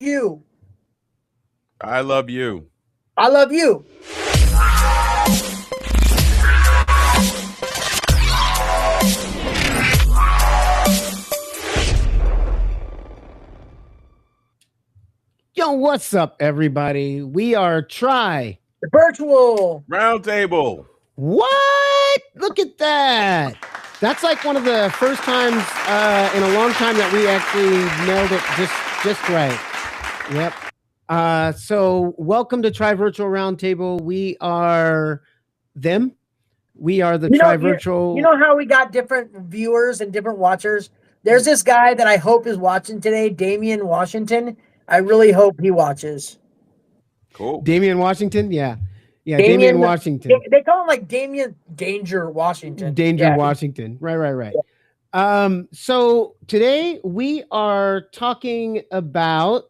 you. I love you. I love you. Yo, what's up, everybody? We are Tri Virtual Roundtable. What? Look at that. That's like one of the first times in a long time that we actually nailed it just right. Yep. So welcome to Tri Virtual Roundtable. We are them. We are the Tri Virtual. You know how we got different viewers and different watchers? There's this guy that I hope is watching today, Damian Washington. I really hope he watches. Cool. Damian Washington? Yeah. Yeah, Damian Washington. They call him like Damian Danger Washington. Washington. Right. Yeah. So today we are talking about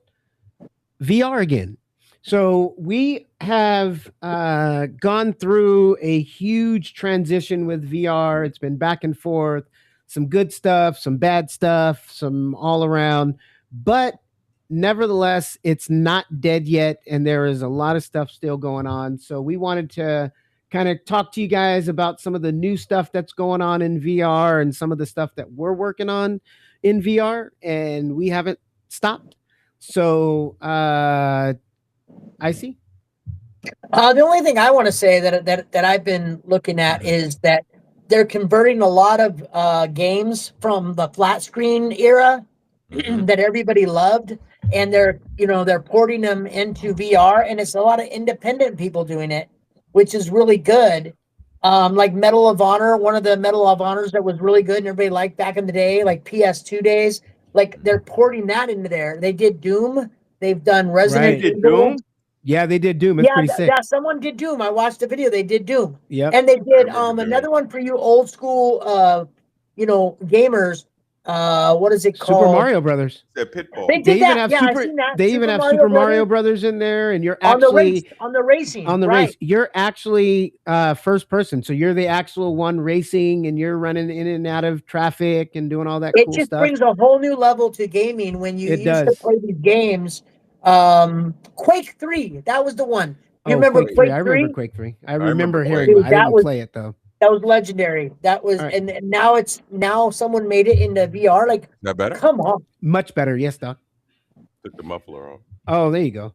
VR again. So we have gone through a huge transition with VR. It's been back and forth, some good stuff, some bad stuff, some all around, but nevertheless, it's not dead yet, and there is a lot of stuff still going on. So we wanted to kind of talk to you guys about some of the new stuff that's going on in VR and some of the stuff that we're working on in VR, and we haven't stopped. So I see. The only thing I want to say that I've been looking at is that they're converting a lot of games from the flat screen era that everybody loved, and they're porting them into VR, and it's a lot of independent people doing it, which is really good. Like Medal of Honor, one of the Medal of Honors that was really good and everybody liked back in the day, like PS2 days. Like they're porting that into there. They did Doom. They've done Resident Evil. Yeah, they did Doom. It's pretty sick. Yeah, someone did Doom. I watched the video. They did Doom. Yeah, and they did another one for you old school gamers. What is it called? Super Mario Brothers. Pitbull. They did that. I've seen that. They even have Super Mario Brothers in there, and you're actually on the racing. On the race, you're actually first person, so you're the actual one racing, and you're running in and out of traffic and doing all that cool stuff. It just brings a whole new level to gaming when you used to play these games. Quake 3, that was the one. You remember Quake 3? I remember Quake 3. I remember hearing it. I didn't play it though. That was legendary. That was, right. And now someone made it into VR. Like, that better? Come on, much better. Yes, Doc. Took the muffler off. Oh, there you go.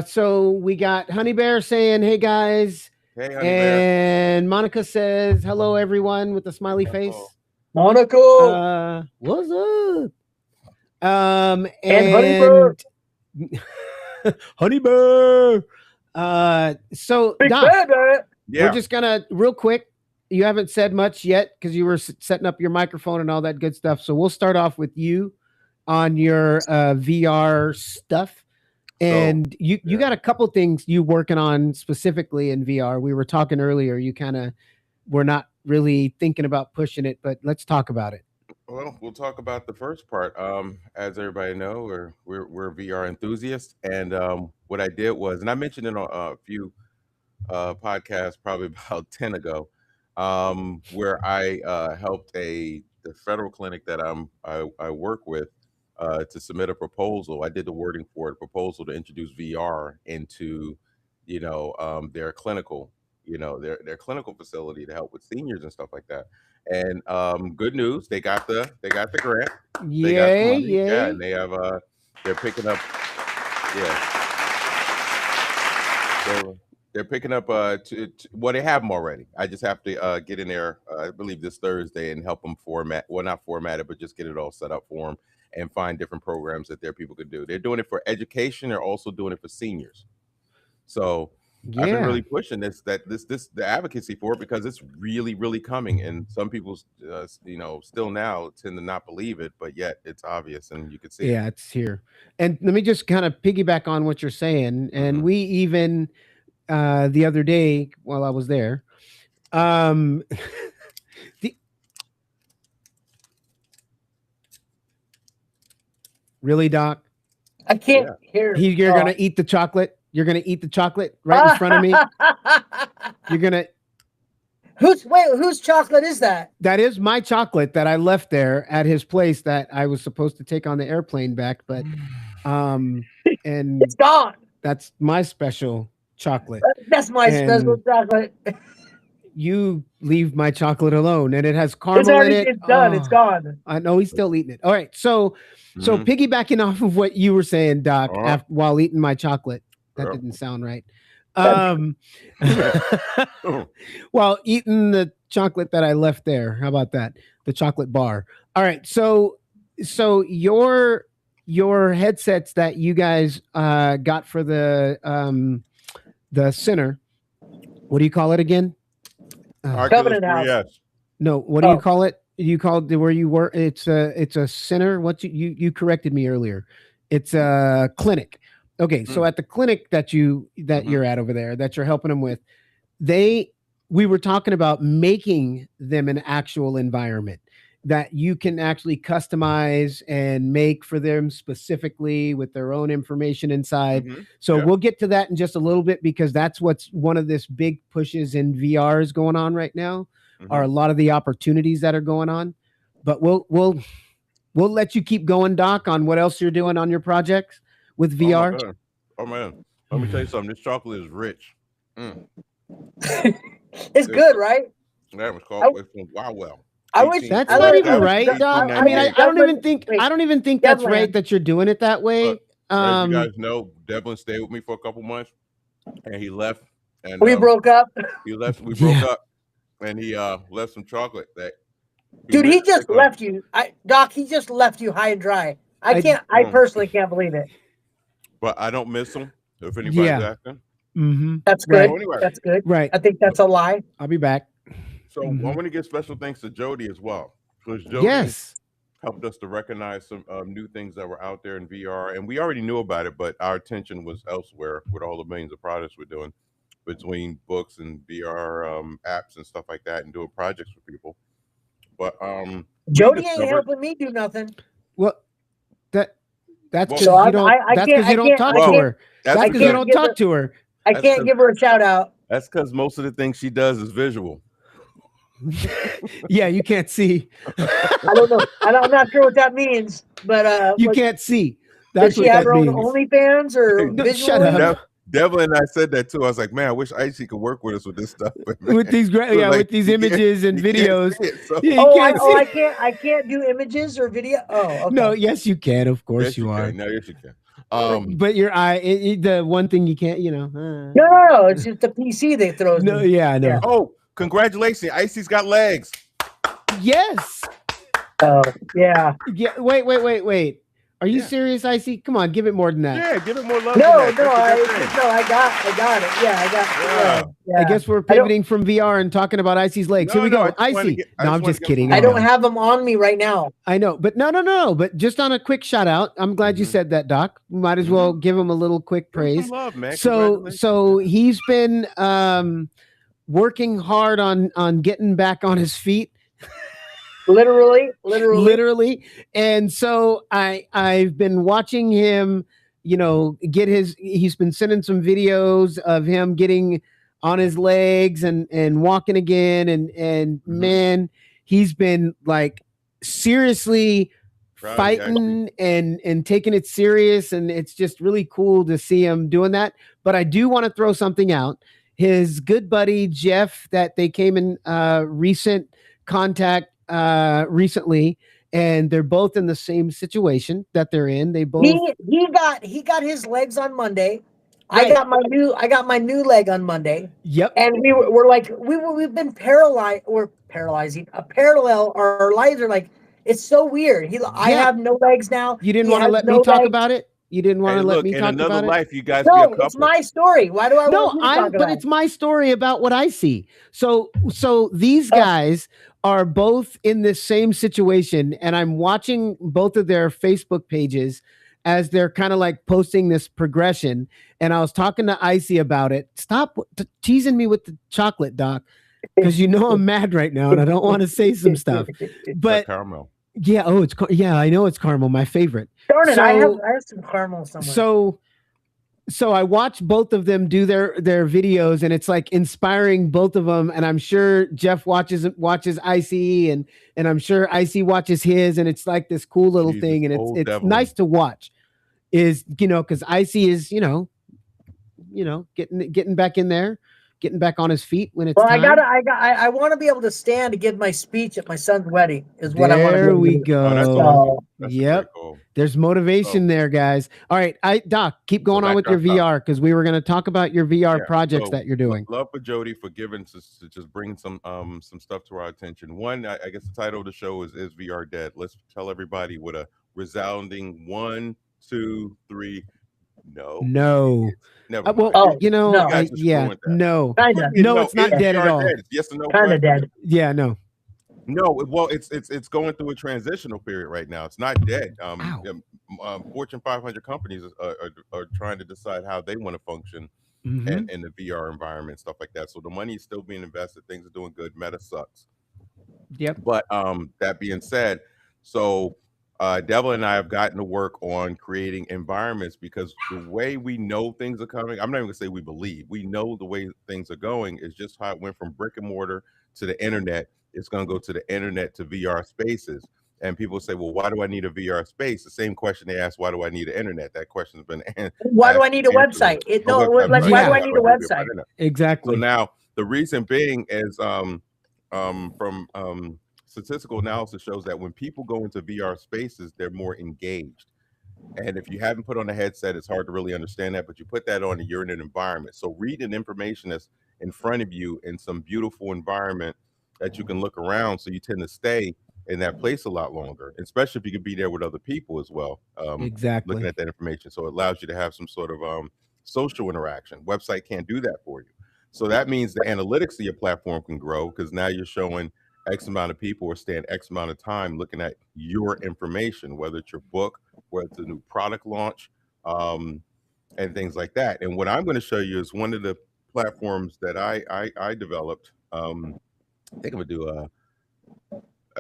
So we got Honey Bear saying, "Hey guys." Hey, Honey Bear. And Monica says, "Hello, everyone," with a smiley face. Monica, what's up? And Honey Bear. Honey Bear. So Doc, we're just gonna real quick. You haven't said much yet because you were setting up your microphone and all that good stuff. So we'll start off with you on your VR stuff. And you got a couple things you working on specifically in VR. We were talking earlier. You kind of were not really thinking about pushing it, but let's talk about it. Well, we'll talk about the first part. As everybody know, we're VR enthusiasts, and what I did was, and I mentioned it on a few podcasts, probably about 10 ago, where I helped the federal clinic that I work with to submit a proposal. I did the wording for it, a proposal to introduce VR into their clinical their clinical facility to help with seniors and stuff like that. And good news, they got the grant. Yay. Yeah, and they have they're picking up. Yeah. They're picking up well, they have them already. I just have to get in there, I believe this Thursday, and help them not format it, but just get it all set up for them and find different programs that their people could do. They're doing it for education. They're also doing it for seniors. So I've been really pushing the advocacy for it because it's really, really coming. And some people, still now tend to not believe it, but yet it's obvious and you can see it. Yeah, it's here. And let me just kind of piggyback on what you're saying. And we even, the other day while I was there, really, Doc? I can't hear. You're going to eat the chocolate. You're going to eat the chocolate right in front of me. You're going to. Whose chocolate is that? That is my chocolate that I left there at his place that I was supposed to take on the airplane back. But And It's gone. that's my special chocolate. That's my special And chocolate. you leave my chocolate alone, and it has It's caramel in already it. it's done. It's Oh, gone. I know he's still eating it. All right, so Mhm. piggybacking off of what you were saying, Doc, Uh-huh. while eating my chocolate, that Yep. didn't sound right. That's- While eating the chocolate that I left there, how about that? The chocolate bar. All right, so your headsets that you guys got for the center. What do you call it again? Oculus Covenant House. 3S. No, what do you Oh. call it? You called where you were. It's a center. What you corrected me earlier. It's a clinic. Okay, so at the clinic that you're at over there, that you're helping them with, we were talking about making them an actual environment that you can actually customize and make for them specifically with their own information inside. Mhm. So Yeah. we'll get to that in just a little bit, because that's what's one of this big pushes in VR is going on right now, are a lot of the opportunities that are going on. But we'll let you keep going, Doc, on what else you're doing on your projects with Oh, my VR. God. Oh, man. Let me tell you something. This chocolate is rich. It's good, right? That was called from Wow Well. I wish 18 That's I not wish- even I wish- right, Doc. I mean, I Devlin- don't even think wait, that's Devlin. right that you're doing it that way. Look, as you guys know, Devlin stayed with me for a couple months, and he left. And We broke up. He left. We Yeah. broke up, and he left some chocolate that. Dude, he meant to just take left you. Doc, he just left you high and dry. I personally can't believe it. But I don't miss him. If anybody's asking. Mm-hmm. That's good. So anyway, That's good. Right. I think that's a lie. I'll be back. so I want to give special thanks to Jody as well, because Jody Yes. helped us to recognize some new things that were out there in VR, and we already knew about it, but our attention was elsewhere with all the millions of products we're doing between books and VR apps and stuff like that, and doing projects for people. But Jody ain't helping me do nothing. Well, that's because So you don't. That's because you don't talk to her. That's because you don't talk to her. I can't give her a shout out. That's because most of the things she does is visual. Yeah, you can't see. I don't know. I'm not sure what that means, but You can't see. Does That's she what have that her own means. OnlyFans or No, visually? shut up. Devlin and I said that too. I was like, man, I wish Icy could work with us with this stuff. But man, With these great, it was yeah, like, with these you can't- images and you can't videos. see it, so- Yeah, you can't see. I can't do images or video. Oh, okay. No, yes, you can. Of course Yes, you are. can. No, yes, you can. But your eye, the one thing you can't, No, it's just the PC that throws No, me. yeah, I know. Yeah. Oh, congratulations. Icy's got legs. Yes. Oh, yeah. Yeah. Wait. Are you Yeah. serious, Icy? Come on, give it more than that. Yeah, give it more love. No, than that. I got it. Yeah, I got it. Yeah. I guess we're pivoting from VR and talking about Icy's legs. Here we go. Icy. No, I'm just kidding. I don't have them on me right now. I know, but no. But just on a quick shout out, I'm glad you said that, Doc. Might as well give him a little quick praise. Love, man. So he's been working hard on getting back on his feet. Literally. And so I've been watching him, he's been sending some videos of him getting on his legs and walking again. And man, he's been like seriously fighting and taking it serious. And it's just really cool to see him doing that. But I do want to throw something out. His good buddy, Jeff, that they came in recent contact recently, and they're both in the same situation that they're in. They both he got his legs on Monday. Right. I got my new leg on Monday. Yep. And we've been paralyzed. We're paralyzing a parallel. Our lives are like, it's so weird. I have no legs now. You didn't want to let me talk about it. You didn't want to let me talk about it. In another life, you guys no, be a couple. it's my story. Why do I want to talk about it? But it's my story about what I see. So these guys are both in this same situation, and I'm watching both of their Facebook pages as they're kind of like posting this progression. And I was talking to Icy about it. Stop teasing me with the chocolate, Doc, because I'm mad right now and I don't want to say some stuff. But caramel. Yeah. Oh, I know it's caramel, my favorite. Darn it, I have some caramel somewhere. So I watch both of them do their videos, and it's like inspiring both of them. And I'm sure Jeff watches Icy, and I'm sure Icy watches his, and it's like this cool little thing, and it's nice to watch. is, because Icy is, getting back in there, getting back on his feet when it's Well, time. I want to be able to stand to give my speech at my son's wedding. Is what I want to be There able to we do. go. Oh, that's So- awesome. That's a Yep. great goal. There's motivation So- there, guys. All right, Doc, keep going on back with to your our topic. VR, because we were going to talk about your VR Yeah, projects so that you're doing. Love for Jody for giving to just bringing some stuff to our attention. One, I guess the title of the show is VR dead. Let's tell everybody with a resounding 1, 2, 3. No. Never mind. Well, Oh, You no. guys just ruined that. no. Kinda. No, it's not is dead at VR all. dead? It's yes or no Kind of question. dead. Yeah, no. No, well, it's going through a transitional period right now. It's not dead. Ow. Fortune 500 companies are trying to decide how they want to function Mhm. in the VR environment, stuff like that. So the money is still being invested. Things are doing good. Meta sucks. Yep. But that being said, so Devil and I have gotten to work on creating environments because the way we know things are coming, I'm not even gonna say we believe, we know the way things are going is just how it went from brick and mortar to the internet. It's gonna go to the internet to VR spaces. And people say, well, why do I need a VR space? The same question they ask, why do I need an internet? That question's been Why do I need a answered. website? A website, Like, right. why do I Yeah. need a website? So Exactly. now the reason being is from statistical analysis shows that when people go into VR spaces, they're more engaged. And if you haven't put on a headset, it's hard to really understand that, but you put that on and you're in an environment. So reading information that's in front of you in some beautiful environment that you can look around. So you tend to stay in that place a lot longer, especially if you could be there with other people as well. Exactly. Looking at that information. So it allows you to have some sort of social interaction. Website can't do that for you. So that means the analytics of your platform can grow because now you're showing X amount of people are staying X amount of time looking at your information, whether it's your book, whether it's a new product launch, and things like that. And what I'm going to show you is one of the platforms that I developed. I think I'm gonna do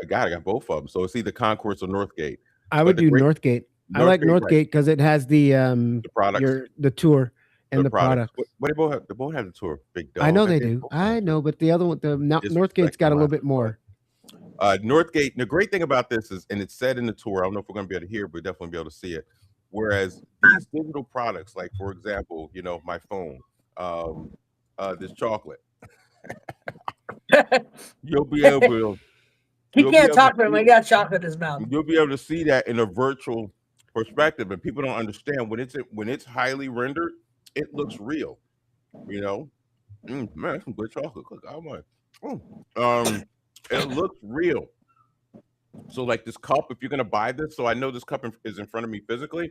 I got both of them. So it's either Concourse or Northgate. I would do Northgate. I like Northgate, right. Northgate because it has the products. the tour and the products. What they both have the tour. Big dog. I know they think do. both have I the know, tour. but the other one, Northgate's got a little bit more. Northgate. The great thing about this is, and it's said in the tour. I don't know if we're going to be able to hear, but definitely be able to see it. Whereas these digital products, like for example, my phone, this chocolate, you'll be able to. He You'll be can't able talk to for him. see He got chocolate in his mouth. You'll be able to see that in a virtual perspective, and people don't understand when it's highly rendered, it looks real. Man, that's some good chocolate. It looks real. So like this cup, if you're gonna buy this, so I know this cup is in front of me physically,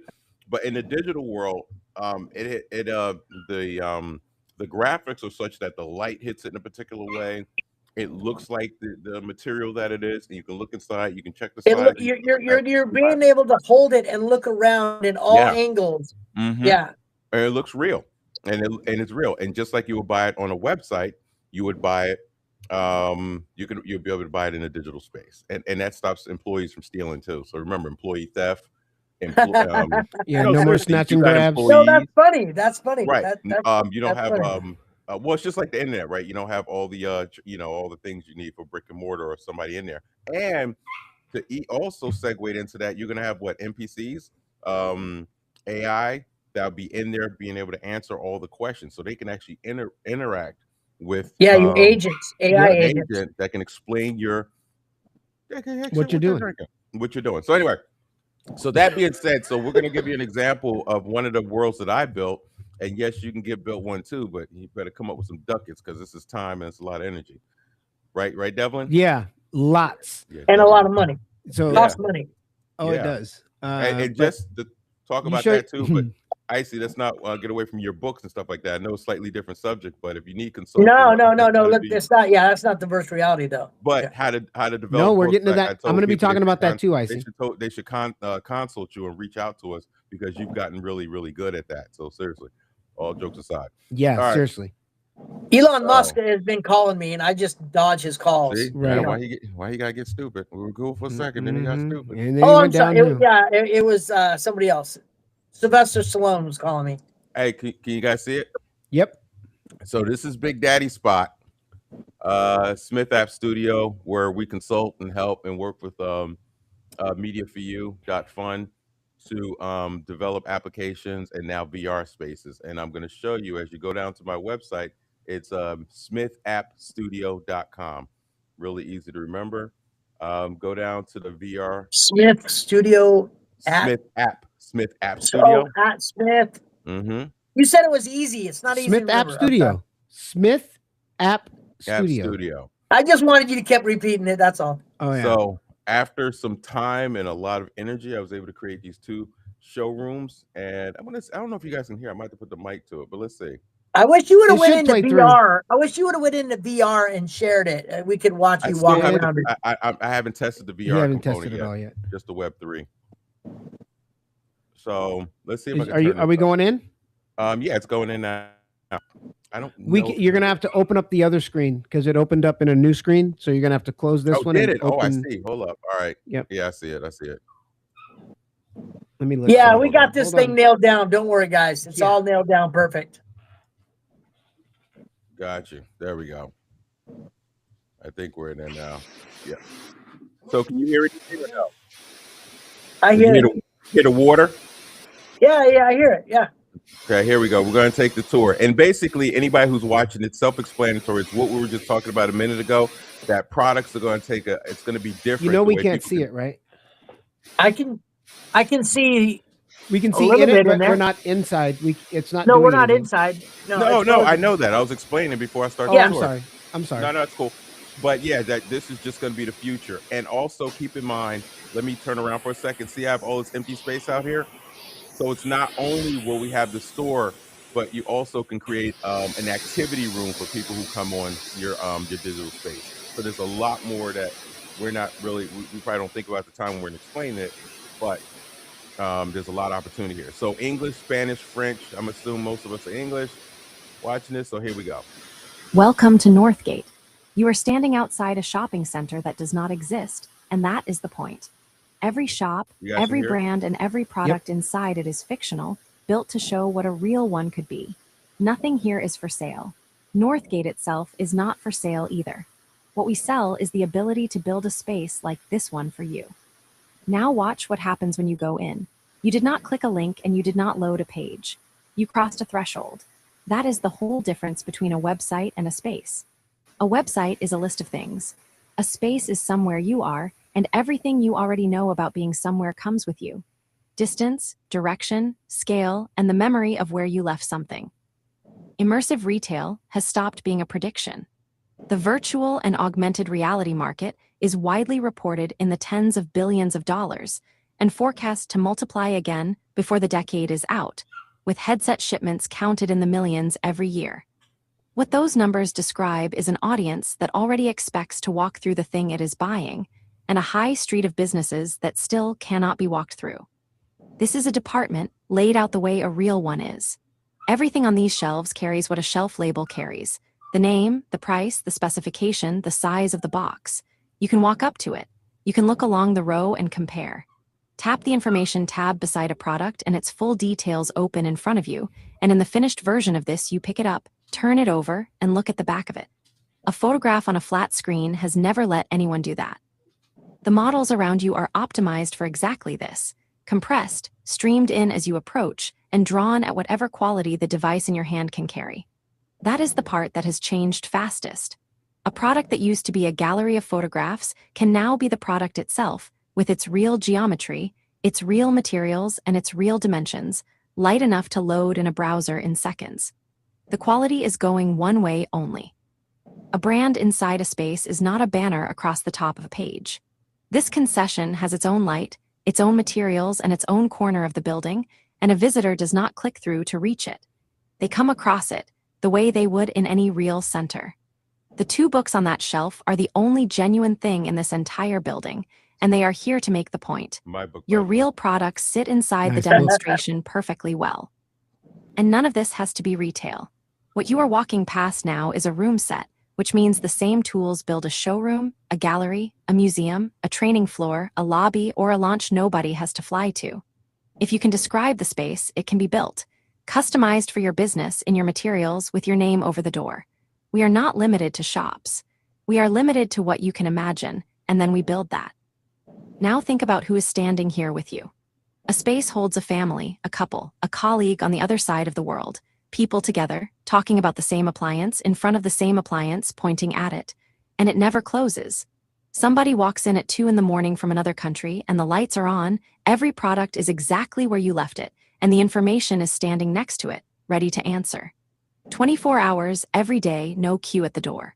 but in the digital world, the graphics are such that the light hits it in a particular way. It looks like the material that it is, and you can look inside. You can check the size. You're being able to hold it and look around in all angles. Mm-hmm. Yeah, and it looks real, and it's real. And just like you would buy it on a website, you would buy it. You'll be able to buy it in a digital space, and that stops employees from stealing too. So remember, employee theft. Yeah, no more snatch and grabs. No, that's funny. That's funny. Right. That's You don't have funny. well, it's just like the internet, right? You don't have all the all the things you need for brick and mortar or somebody in there. And to also segue into that, you're gonna have what NPCs, AI that'll be in there being able to answer all the questions, so they can actually interact with your agents, AI an agents. agent that can explain What you're doing. What you're doing. So anyway, so that being said, so we're gonna give you an example of one of the worlds that I built. And yes, you can get built one too, but you better come up with some ducats because this is time and it's a lot of energy. Right, Devlin? Yeah, lots. Yeah, And a lot of money. So Costs money. Oh, Yeah. it does. And just to talk about that too, but Icy, let's not get away from your books and stuff like that. I know it's a slightly different subject, but if you need consulting, No. Look, it's not. Yeah, that's not the virtual reality though. But how to develop. No, we're books, getting to that. I'm going to be talking about that too, Icy. They should consult you and reach out to us because you've gotten really, really good at that. So seriously, all jokes aside. Yeah, right. seriously. Elon Musk has been calling me, and I just dodge his calls. See? Right. Why he gotta get stupid? We were cool for a second, then he got stupid. And then I'm sorry. It was somebody else. Sylvester Stallone was calling me. Hey, can you guys see it? Yep. So this is Big Daddy Spot, Smith App Studio, where we consult and help and work with Media for You.fun. to develop applications and now VR spaces. And I'm going to show you as you go down to my website. It's smithappstudio.com. Really easy to remember. Go down to the VR Smith Studio at Smith App Studio. at Smith. Mm-hmm. You said it was easy. It's not easy to Smith App remember. Studio. Smith App App Studio. Studio. I just wanted you to keep repeating it. That's all. Oh yeah. So after some time and a lot of energy, I was able to create these 2 showrooms. And I don't know if you guys can hear. I might have to put the mic to it, but let's see. I wish you would have It went should into play through. VR. I wish you would have went into VR and shared it. We could watch I you still walk haven't- around it. I haven't tested the VR You haven't component tested it yet. all yet. Just the Web3. So let's see if I can. Are we going in? Yeah, it's going in now. I don't. You're gonna have to open up the other screen because it opened up in a new screen. So you're gonna have to close this one. Did and it? Oh, I open... see. Hold up. All right. Yep. Yeah, I see it. Let me look. Yeah, Hold we on. got this Hold thing on. nailed down. Don't worry, guys. It's Yeah. all nailed down perfect. Got you. There we go. I think we're in there now. Yeah. So can you hear it? Or no? I Can you hear it. hear the water? Yeah, I hear it. Yeah. Okay, here we go. We're going to take the tour. And basically, anybody who's watching, it's self-explanatory. It's what we were just talking about a minute ago, that products are going to it's going to be different. You know we can't see it, right? I can see. We can A see little in it, bit in but there. we're not inside. It's not. No, doing we're not anything. inside. No, it's I frozen. know that. I was explaining before I started Oh, the I'm tour. sorry. I'm sorry. No, it's cool. But yeah, that this is just going to be the future. And also keep in mind, let me turn around for a second. See, I have all this empty space out here. So it's not only will we have the store, but you also can create an activity room for people who come on your digital space. So there's a lot more that we're not really, we probably don't think about the time when we're explaining it, but there's a lot of opportunity here. So English, Spanish, French, I'm assuming most of us are English watching this. So here we go. Welcome to Northgate. You are standing outside a shopping center that does not exist, and that is the point. Every shop, You guys every can hear it? brand, and every product inside it is fictional, built to show what a real one could be. Nothing here is for sale. Northgate itself is not for sale either. What we sell is the ability to build a space like this one for you. Now watch what happens when you go in. You did not click a link and you did not load a page. You crossed a threshold. That is the whole difference between a website and a space. A website is a list of things. A space is somewhere you are, and everything you already know about being somewhere comes with you. Distance, direction, scale, and the memory of where you left something. Immersive retail has stopped being a prediction. The virtual and augmented reality market is widely reported in the tens of billions of dollars and forecast to multiply again before the decade is out, with headset shipments counted in the millions every year. What those numbers describe is an audience that already expects to walk through the thing it is buying, and a high street of businesses that still cannot be walked through. This is a department laid out the way a real one is. Everything on these shelves carries what a shelf label carries: the name, the price, the specification, the size of the box. You can walk up to it. You can look along the row and compare. Tap the information tab beside a product and its full details open in front of you, and in the finished version of this, you pick it up, turn it over, and look at the back of it. A photograph on a flat screen has never let anyone do that. The models around you are optimized for exactly this: compressed, streamed in as you approach, and drawn at whatever quality the device in your hand can carry. That is the part that has changed fastest. A product that used to be a gallery of photographs can now be the product itself, with its real geometry, its real materials, and its real dimensions, light enough to load in a browser in seconds. The quality is going one way only. A brand inside a space is not a banner across the top of a page. This concession has its own light, its own materials, and its own corner of the building, and a visitor does not click through to reach it. They come across it, the way they would in any real center. The 2 books on that shelf are the only genuine thing in this entire building, and they are here to make the point. Your real products sit inside the demonstration perfectly well. And none of this has to be retail. What you are walking past now is a room set, which means the same tools build a showroom, a gallery, a museum, a training floor, a lobby, or a launch nobody has to fly to. If you can describe the space, it can be built, customized for your business in your materials with your name over the door. We are not limited to shops. We are limited to what you can imagine, and then we build that. Now think about who is standing here with you. A space holds a family, a couple, a colleague on the other side of the world, people together, talking about the same appliance, in front of the same appliance, pointing at it. And it never closes. Somebody walks in at 2 in the morning from another country, and the lights are on, every product is exactly where you left it, and the information is standing next to it, ready to answer. 24 hours, every day, no queue at the door.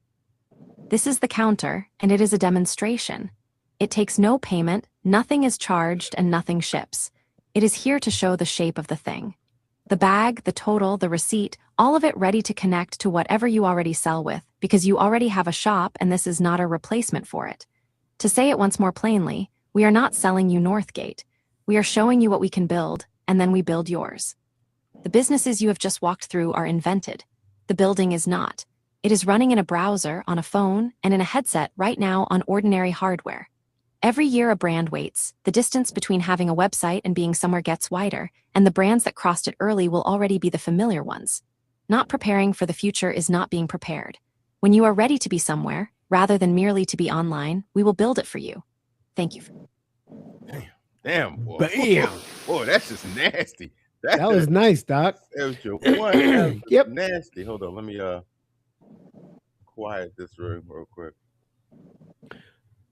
This is the counter, and it is a demonstration. It takes no payment, nothing is charged, and nothing ships. It is here to show the shape of the thing. The bag, the total, the receipt, all of it ready to connect to whatever you already sell with, because you already have a shop and this is not a replacement for it. To say it once more plainly, we are not selling you Northgate. We are showing you what we can build, and then we build yours. The businesses you have just walked through are invented. The building is not. It is running in a browser, on a phone, and in a headset right now on ordinary hardware. Every year a brand waits, the distance between having a website and being somewhere gets wider, and the brands that crossed it early will already be the familiar ones. Not preparing for the future is not being prepared. When you are ready to be somewhere, rather than merely to be online, we will build it for you. Thank you. Damn, boy. Bam. Boy, that's just nasty. That was nice, Doc. That was your one. That was Yep. nasty. Hold on, let me quiet this room real quick.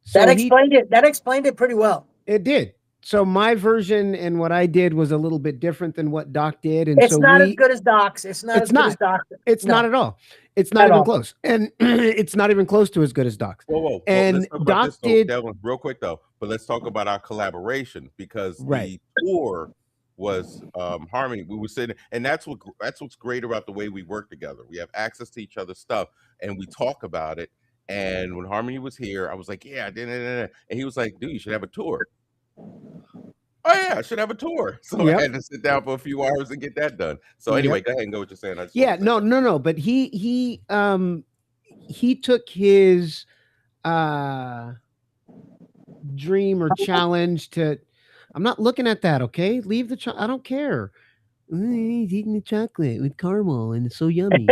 So That explained it. That explained it pretty well. It did. So my version and what I did was a little bit different than what Doc did, and It's so not as good as Doc's. It's not It's as good not. as Doc's. It's No. not at all. It's not At even all. close, and it's not even close to as good as Doc's. Whoa. And let's talk about Doc this, though, did- Devlin, real quick though. But let's talk about our collaboration, because Right. the tour was Harmony. We were sitting, and that's what's great about the way we work together. We have access to each other's stuff, and we talk about it. And when Harmony was here, I was like, "Yeah, and he was like, dude, you should have a tour." Oh yeah, I should have a tour. So Yep. I had to sit down for a few hours and get that done. So anyway, go ahead and go what you're saying. I just Yeah, wanted to say no. But he took his dream or challenge to. I'm not looking at that. Okay, leave the. I don't care. He's eating the chocolate with caramel, and it's so yummy.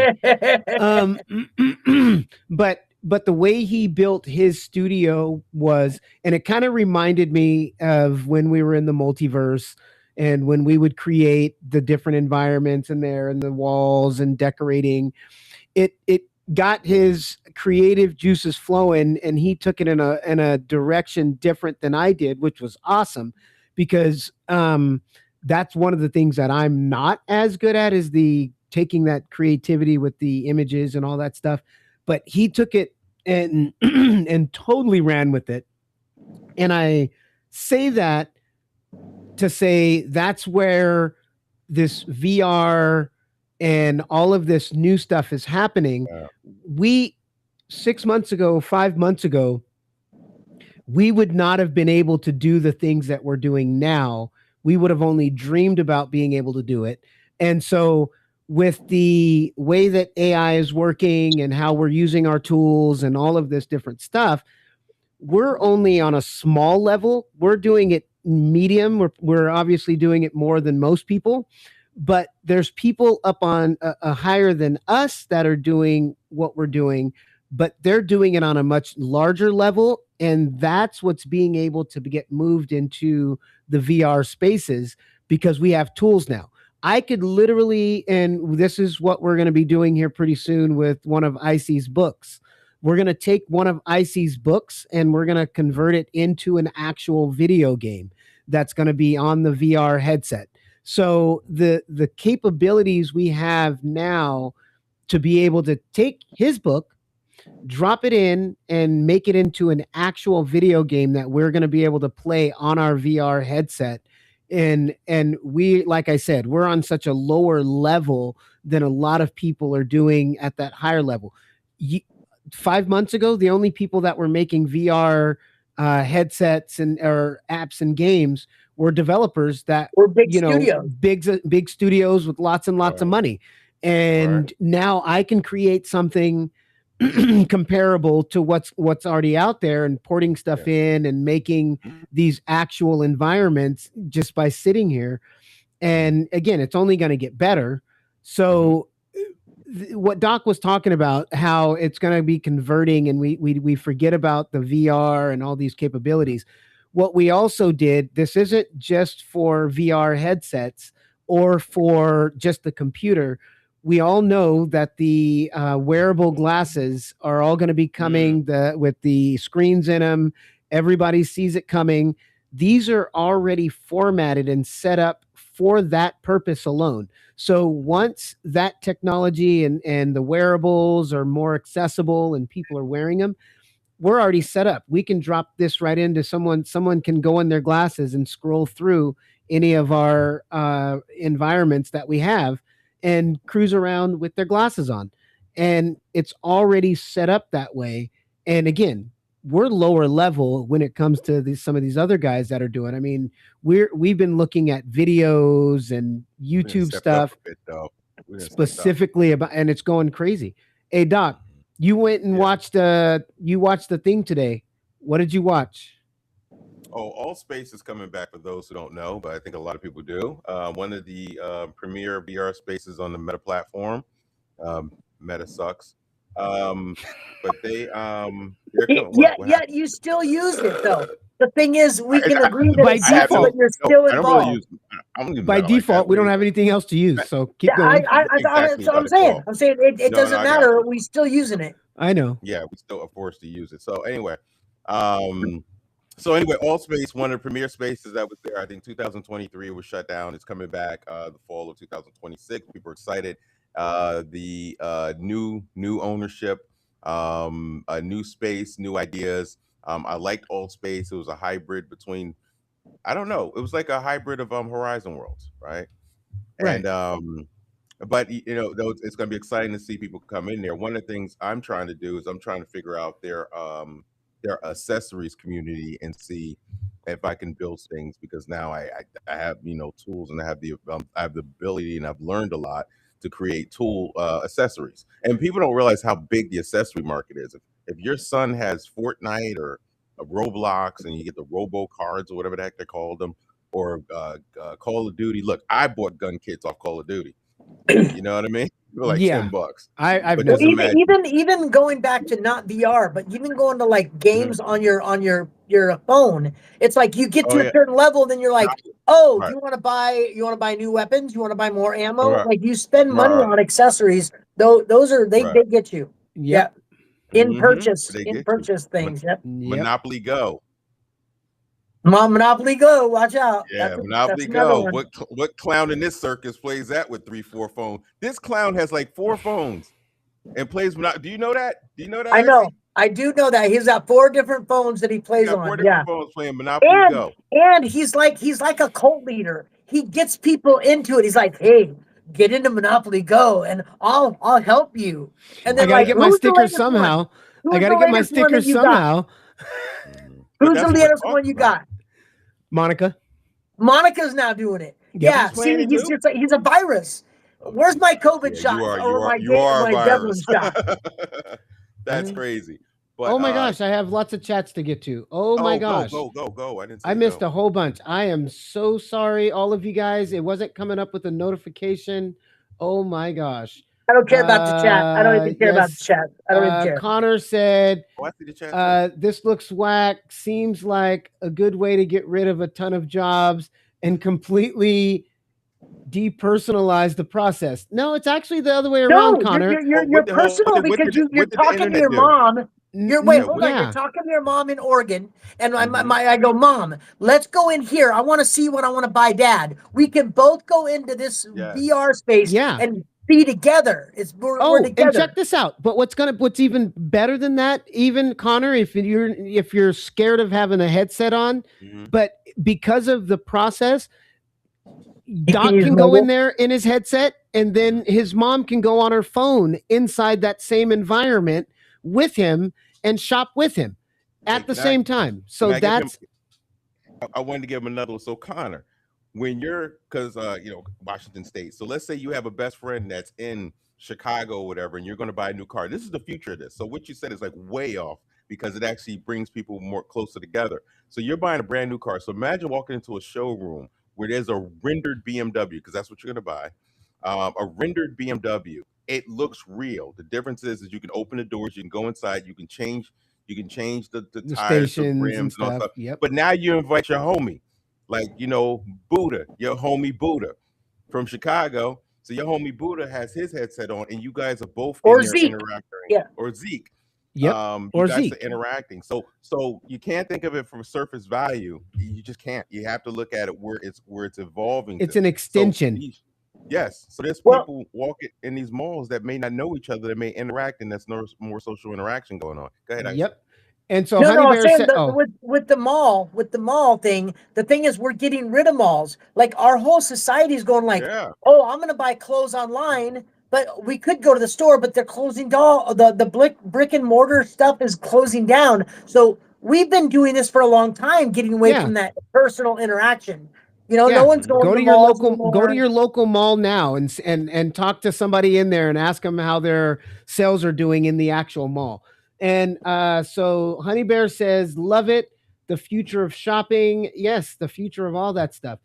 But the way he built his studio was, and it kind of reminded me of when we were in the multiverse and when we would create the different environments in there and the walls and decorating. It got his creative juices flowing, and he took it in a direction different than I did, which was awesome, because that's one of the things that I'm not as good at, is the taking that creativity with the images and all that stuff. But he took it and and totally ran with it. And I say that to say that's where this VR and all of this new stuff is happening. Yeah. We 6 months ago, 5 months ago, we would not have been able to do the things that we're doing now. We would have only dreamed about being able to do it. And so with the way that AI is working and how we're using our tools and all of this different stuff, we're only on a small level. We're doing it medium. We're obviously doing it more than most people, but there's people up on a higher than us that are doing what we're doing, but they're doing it on a much larger level. And that's what's being able to get moved into the VR spaces, because we have tools now. I could literally, and this is what we're going to be doing here pretty soon with one of Icy's books. We're going to take one of Icy's books and we're going to convert it into an actual video game that's going to be on the VR headset. So the capabilities we have now to be able to take his book, drop it in, and make it into an actual video game that we're going to be able to play on our VR headset. And we, like I said, we're on such a lower level than a lot of people are doing at that higher level. 5 months ago, the only people that were making VR headsets and or apps and games were developers that were big studios. big studios with lots and lots of money. And now I can create something comparable to what's already out there, and porting stuff in and making these actual environments just by sitting here. And again, it's only going to get better. So what Doc was talking about, how it's going to be converting, and we forget about the VR and all these capabilities. what we also did, this isn't just for VR headsets or for just the computer. We all know that the wearable glasses are all going to be coming with the screens in them. Everybody sees it coming. These are already formatted and set up for that purpose alone. So once that technology and the wearables are more accessible and people are wearing them, we're already set up. We can drop this right into someone. Someone can go in their glasses and scroll through any of our environments that we have and cruise around with their glasses on. And it's already set up that way. And again, we're lower level when it comes to some of these other guys that are doing. I mean, we've been looking at videos and YouTube stuff specifically about, and it's going crazy. Hey, Doc, you went and watched the thing today. What did you watch? Oh, All Space is coming back for those who don't know, but I think a lot of people do. One of the premier VR spaces on the Meta platform. Meta sucks. But they're coming. Yet you still use it though. The thing is, we can agree that by it's useful, but you're still involved. By default, we don't have anything else to use, so keep going. So I'm saying it doesn't matter. We still using it. I know. Yeah, we still are forced to use it. So anyway, All Space, one of the premier spaces that was there, I think 2023 was shut down. It's coming back the fall of 2026. People are excited. The new ownership, a new space, new ideas. I liked All Space. It was a hybrid between, I don't know, it was like a hybrid of Horizon Worlds, right? Right. And but it's going to be exciting to see people come in there. One of the things I'm trying to do is I'm trying to figure out their accessories community and see if I can build things, because now I have tools, and I have the ability, and I've learned a lot to create tool accessories. And people don't realize how big the accessory market is. If your son has Fortnite or a Roblox, and you get the Robo cards or whatever the heck they call them, or Call of Duty. Look, I bought gun kits off Call of Duty. You know what I mean? They were like $10. I've But even going back to not VR, but even going to like games on your phone, it's like you get to a certain level, then you're like, oh, you want to buy new weapons, you want to buy more ammo, like you spend money on accessories. Those are they get you. Yep. Yeah. In purchase things. Yep. Monopoly Go. Monopoly Go, watch out. Yeah, Monopoly Go. What clown in this circus plays that with 3-4 phones? This clown has like 4 phones and plays Monopoly. Do you know that? I know. I do know that. He's got 4 different phones that he plays on. 4 different phones playing Monopoly Go. And he's like a cult leader. He gets people into it. He's like, hey, get into Monopoly Go and I'll help you. And then I gotta get my stickers somehow. I gotta get my stickers somehow. Who's the latest one you got? Monica's now doing it. Yeah, see, he's a virus. Where's my COVID shot? You are a virus. Shot? That's crazy. But, oh my gosh, I have lots of chats to get to. Oh my gosh. Go. I missed a whole bunch. I am so sorry, all of you guys. It wasn't coming up with a notification. Oh my gosh. I don't care about the chat. I don't even care about the chat. I don't even care. Connor said, I see the chat this looks whack. Seems like a good way to get rid of a ton of jobs and completely depersonalize the process. No, it's actually the other way around, Connor. You're personal because you're talking to your mom. You're talking to your mom in Oregon, and I go, Mom, let's go in here. I want to see what I want to buy Dad. We can both go into this VR space and be together. We're together. And check this out. But what's even better than that, even Connor, if you're scared of having a headset on, but because of the process, Doc can go in there in his headset, and then his mom can go on her phone inside that same environment with him and shop with him at the same time. So I wanted to give him another one. So Connor, when because Washington State. So let's say you have a best friend that's in Chicago or whatever, and you're going to buy a new car. This is the future of this. So what you said is like way off, because it actually brings people more closer together. So you're buying a brand new car. So imagine walking into a showroom where there's a rendered BMW, because that's what you're going to buy. A rendered BMW. It looks real. The difference is you can open the doors, you can go inside, you can change You can change the The tires, the stations rims, and and all stuff. stuff. Yep. But now you invite your homie, like Buddha, your homie Buddha from Chicago. So your homie Buddha has his headset on, and you guys are both in Or there Zeke. interacting. Yeah. Or Zeke. Yep. You Or guys Zeke. are interacting. So you can't think of it from surface value. You just can't. You have to look at it where it's evolving. It's to. an extension. Yes. So there's Well, people walking in these malls that may not know each other, that may interact, and that's more social interaction going on. Go ahead, Ice. Yep. And so no, Honey I'm Bear saying said, "Oh, with the mall thing, the thing is we're getting rid of malls. Like our whole society is going like, Yeah. oh, I'm gonna buy clothes online, but we could go to the store, but they're closing down. The brick and mortar stuff is closing down. So we've been doing this for a long time, getting away Yeah. from that personal interaction. No Yeah. one's going go to to your malls local anymore. mall now and talk to somebody in there and ask them how their sales are doing in the actual mall." And so Honey Bear says, "Love it. The future of shopping. Yes, the future of all that stuff."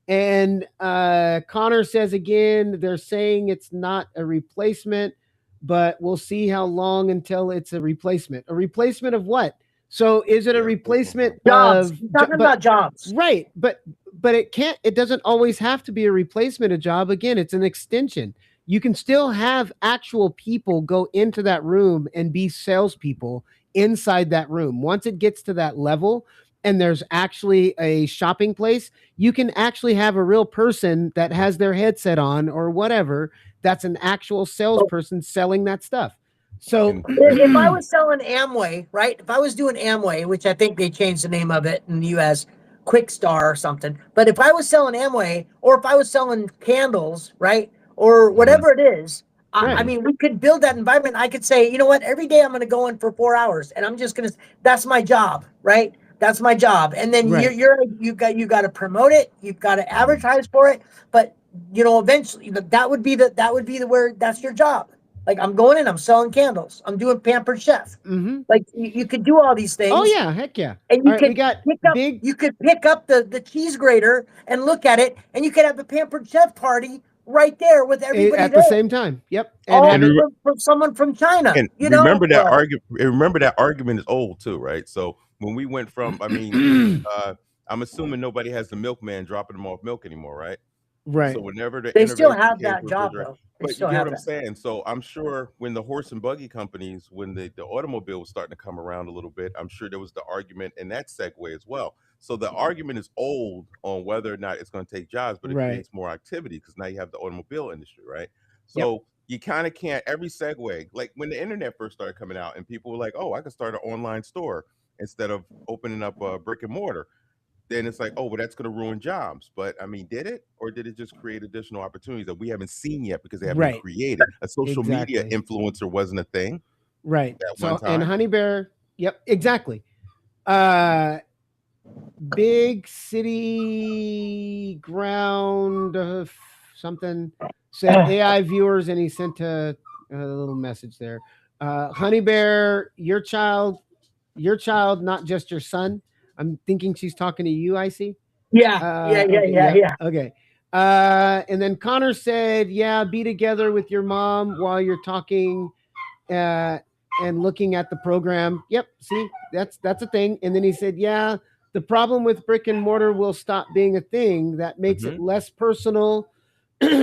And Connor says again, they're saying it's not a replacement, but we'll see how long until it's a replacement. A replacement of what? So is it a Yeah, replacement Jobs. of He's talking about jobs. right, but it doesn't always have to be a replacement of job. Again, it's an extension. You can still have actual people go into that room and be salespeople inside that room. Once it gets to that level and there's actually a shopping place, you can actually have a real person that has their headset on or whatever, that's an actual salesperson selling that stuff. So If I was selling Amway, right? If I was doing Amway, which I think they changed the name of it in the US, Quick Star or something. But if I was selling Amway, or if I was selling candles, right? Or whatever it is, I Right. mean, we could build that environment. I could say, you know what, every day I'm going to go in for 4 hours and I'm just going to, that's my job, right? That's my job. And then Right. you've got to promote it. You've got to advertise for it. But, eventually that would be the where that's your job. Like I'm going in, I'm selling candles. I'm doing Pampered Chef. mhm. Like you could do all these things. Oh yeah, heck yeah. And All right, we got big you could pick up the cheese grater and look at it, and you could have a Pampered Chef party right there with everybody at there. the same time. Yep. And all have it, from someone from China. And remember that argument. Remember that argument is old too, right? So when we went from, I'm assuming nobody has the milkman dropping them off milk anymore, right? right. So whenever the They still innovation have came that to job refrigerator, though. They but you still get have what I'm that. saying. So I'm sure when the horse and buggy companies, when the automobile was starting to come around a little bit, I'm sure there was the argument in that segue as well. So the argument is old on whether or not it's going to take jobs, but it Right. creates more activity because now you have the automobile industry, right? Yep. So you kind of can't every segue, like when the internet first started coming out and people were like, oh, I could start an online store instead of opening up a brick and mortar. Then it's like, oh, well, that's going to ruin jobs. But I mean, did it, or did it just create additional opportunities that we haven't seen yet because they haven't been Right. created? A social media Exactly. influencer wasn't a thing Right. at So one and time. Honey Bear, yep, exactly. Big City Ground something said AI viewers, and he sent a little message there. Honey Bear, your child, not just your son. I'm thinking she's talking to you, I see. Yeah. Yeah. Okay. And then Connor said, yeah, be together with your mom while you're talking and looking at the program. Yep. See, that's a thing. And then he said, yeah, the problem with brick and mortar will stop being a thing. That makes it less personal.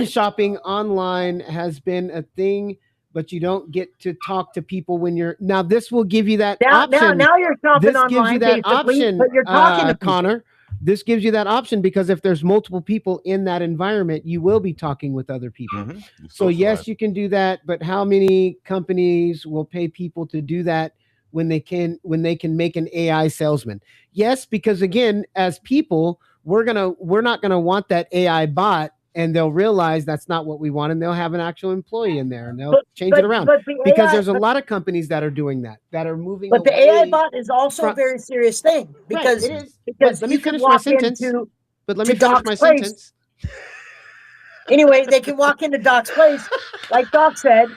Shopping online has been a thing, but you don't get to talk to people when you're now. This will give you that option. Now you're shopping This online, gives you that option, but you're talking to Connor. This gives you that option because if there's multiple people in that environment, you will be talking with other people. So yes, you can do that, but how many companies will pay people to do that when they can make an AI salesman? Yes, because again, as people, we're not gonna want that AI bot, and they'll realize that's not what we want, and they'll have an actual employee in there, and they'll change it around. Because there's a lot of companies that are doing that are moving. But the AI bot is also a very serious thing because it is. Because let you me finish can my walk sentence. into But let me finish Doc's my place. sentence. Anyway, they can walk into Doc's place, like Doc said,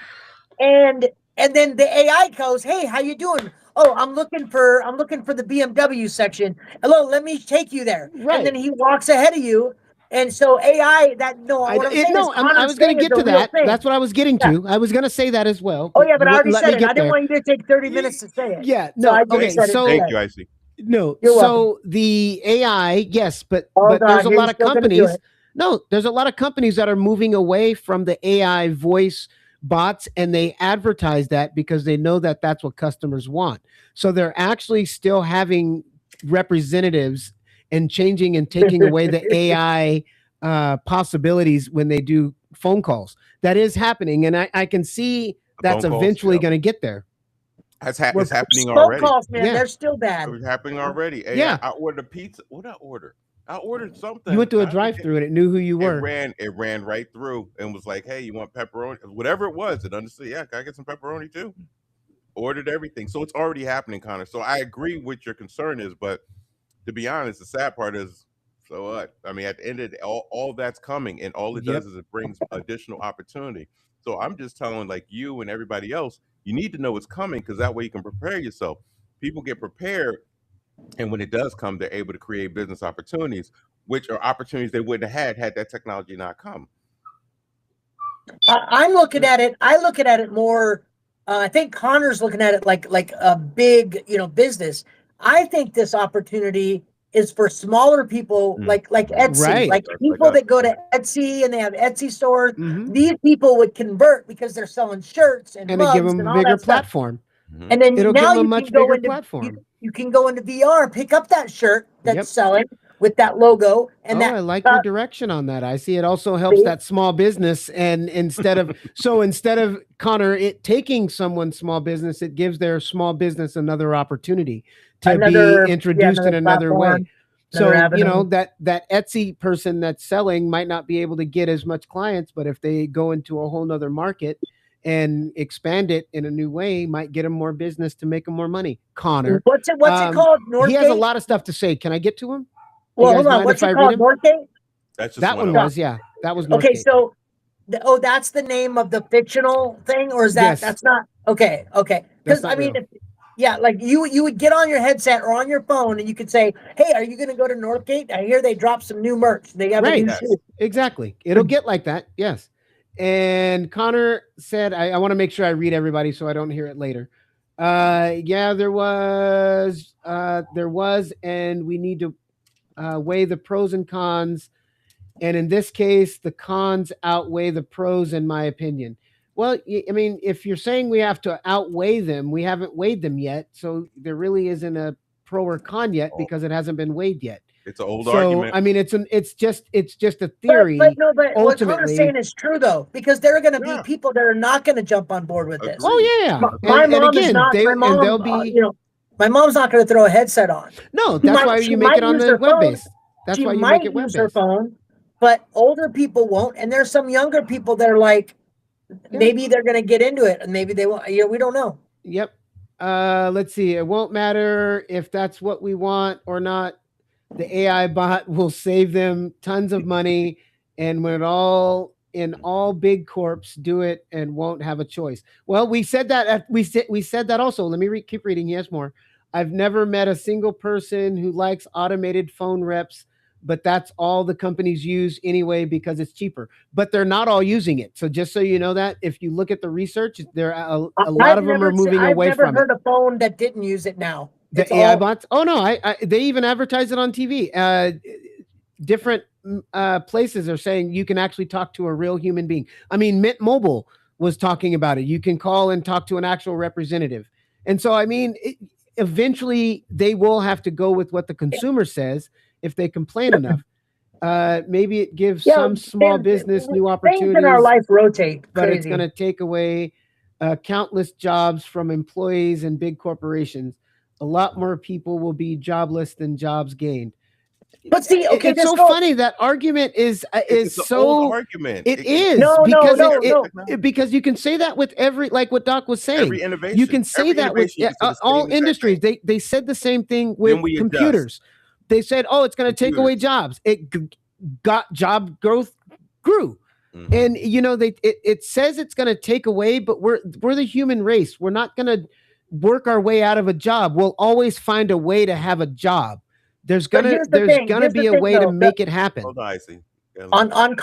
and then the AI goes, "Hey, how you doing? Oh, I'm looking for the BMW section. Hello, let me take you there." Right. And then he walks ahead of you, And so AI, what I'm saying is I was going to get to that. That's what I was getting to. I was going to say that as well. Oh yeah, but I already Let said me it. get I didn't there. want you to take 30 minutes to say it. Yeah, So no. I just Okay, said it so Thank you, Icy. no. You're So welcome. the AI, yes, but Hold on, there's a you're lot of still gonna do companies. it. No, there's a lot of companies that are moving away from the AI voice bots, and they advertise that because they know that that's what customers want. So they're actually still having representatives and changing and taking away the AI possibilities when they do phone calls. That is happening, and I can see that's Phone calls, eventually yep. going to get there. It's Where happening Phone already. calls, man, Yeah. they're still bad. It's happening already. Hey, Yeah. I ordered a pizza. What did I order? I ordered something. You went to a I forget. drive-through and it knew who you were. It ran right through and was like, "Hey, you want pepperoni? Whatever it was." It understood. Yeah, can I get some pepperoni too? Ordered everything, so it's already happening, Connor. So I agree with your concern is, but to be honest, the sad part is, so what? I mean, at the end of the day, all that's coming, and all it Yep. does is it brings additional opportunity. So I'm just telling like you and everybody else, you need to know what's coming because that way you can prepare yourself. People get prepared, and when it does come, they're able to create business opportunities, which are opportunities they wouldn't have had that technology not come. I'm looking at it. I look at it more. I think Connor's looking at it like a big, business. I think this opportunity is for smaller people, like Etsy, Right. like people that go to Etsy and they have Etsy stores. Mhm. These people would convert because they're selling shirts and And it give mugs them and a all bigger that stuff. platform. And then It'll now give them a you much can go bigger into platform. you can go into VR, pick up that shirt that's Yep. selling with that logo and I that. like your direction on that. I see it also helps that small business. And instead of Connor, it taking someone's small business, it gives their small business another opportunity to be introduced in another way. So, that Etsy person that's selling might not be able to get as much clients, but if they go into a whole nother market and expand it in a new way, might get them more business to make them more money. Connor. What's it called? Northgate? He has a lot of stuff to say. Can I get to him? Well, hold on. What's it called? Northgate? That's just that one was, yeah. That was Northgate. Okay, so that's the name of the fictional thing, or is that that's not okay? Because I mean, like you would get on your headset or on your phone and you could say, "Hey, are you going to go to Northgate? I hear they dropped some new merch. They have a new shoe." Exactly. It'll get like that. Yes. And Connor said, I want to make sure I read everybody so I don't hear it later. Yeah, there was, and we need to weigh the pros and cons. And in this case, the cons outweigh the pros, in my opinion. Well, I mean, if you're saying we have to outweigh them, we haven't weighed them yet. So there really isn't a pro or con yet because it hasn't been weighed yet. It's an old argument. I mean, it's just a theory. But what Connor's saying is true though, because there are going to be people that are not going to jump on board with this. Oh yeah, my mom is not. They'll be. My mom's not going to throw a headset on. No, that's why you make it on the web based. That's why you make it web based. Her phone, but older people won't, and there's some younger people that are like, maybe they're going to get into it, and maybe they won't. We don't know. Yep. Let's see. It won't matter if that's what we want or not. The AI bot will save them tons of money, and when all big corps do it and won't have a choice. Well, we said that we said that also. Let me keep reading. Yes, more. I've never met a single person who likes automated phone reps, but that's all the companies use anyway because it's cheaper. But they're not all using it. So just so you know that, if you look at the research, there are a lot of them are moving away from it. I've never heard a phone that didn't use it now. The AI bots? Oh no, they even advertise it on TV. Different places are saying you can actually talk to a real human being. I mean, Mint Mobile was talking about it. You can call and talk to an actual representative. And so, I mean, eventually they will have to go with what the consumer says if they complain enough. Maybe it gives some small business new opportunities. Things in our life rotate, but it's going to take away countless jobs from employees and big corporations. A lot more people will be jobless than jobs gained. But see, okay, it's so funny that argument is so old argument. It is because you can say that with every, like what Doc was saying. Every innovation, you can say that with all industries. They said the same thing with computers. They said, "Oh, it's going to take away jobs." It got job growth grew. Mm-hmm. And it says it's going to take away, but we're the human race. We're not going to work our way out of a job. We'll always find a way to have a job. There's gonna be a way to make it happen. Hold on, Icy. on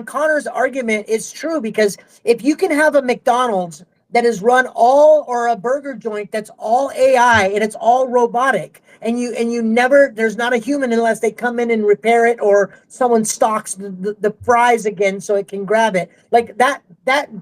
Connor's argument, it's true, because if you can have a McDonald's that is run all, or a burger joint that's all AI and it's all robotic, and you never, there's not a human unless they come in and repair it, or someone stocks the fries again so it can grab it. Like that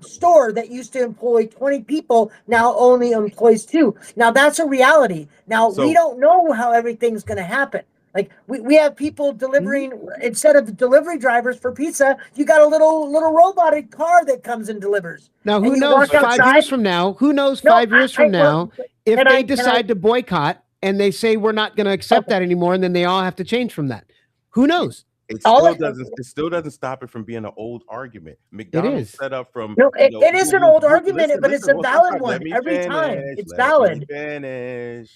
store that used to employ 20 people now only employs 2. Now that's a reality. Now we don't know how everything's going to happen. Like we have people delivering, instead of delivery drivers for pizza, you got a little robotic car that comes and delivers. Now, who And you knows walk 5 outside- years from now? Who knows No, 5 years from now if can they I- decide to boycott and they say we're not going to accept that anymore, and then they all have to change from that? Who knows? It All still it- doesn't. It still doesn't stop it from being an old argument. McDonald's is. set up from. No, you know, it is an old argument, but it's a well, valid stop. one Let me every time. finish. It's Let me valid. finish.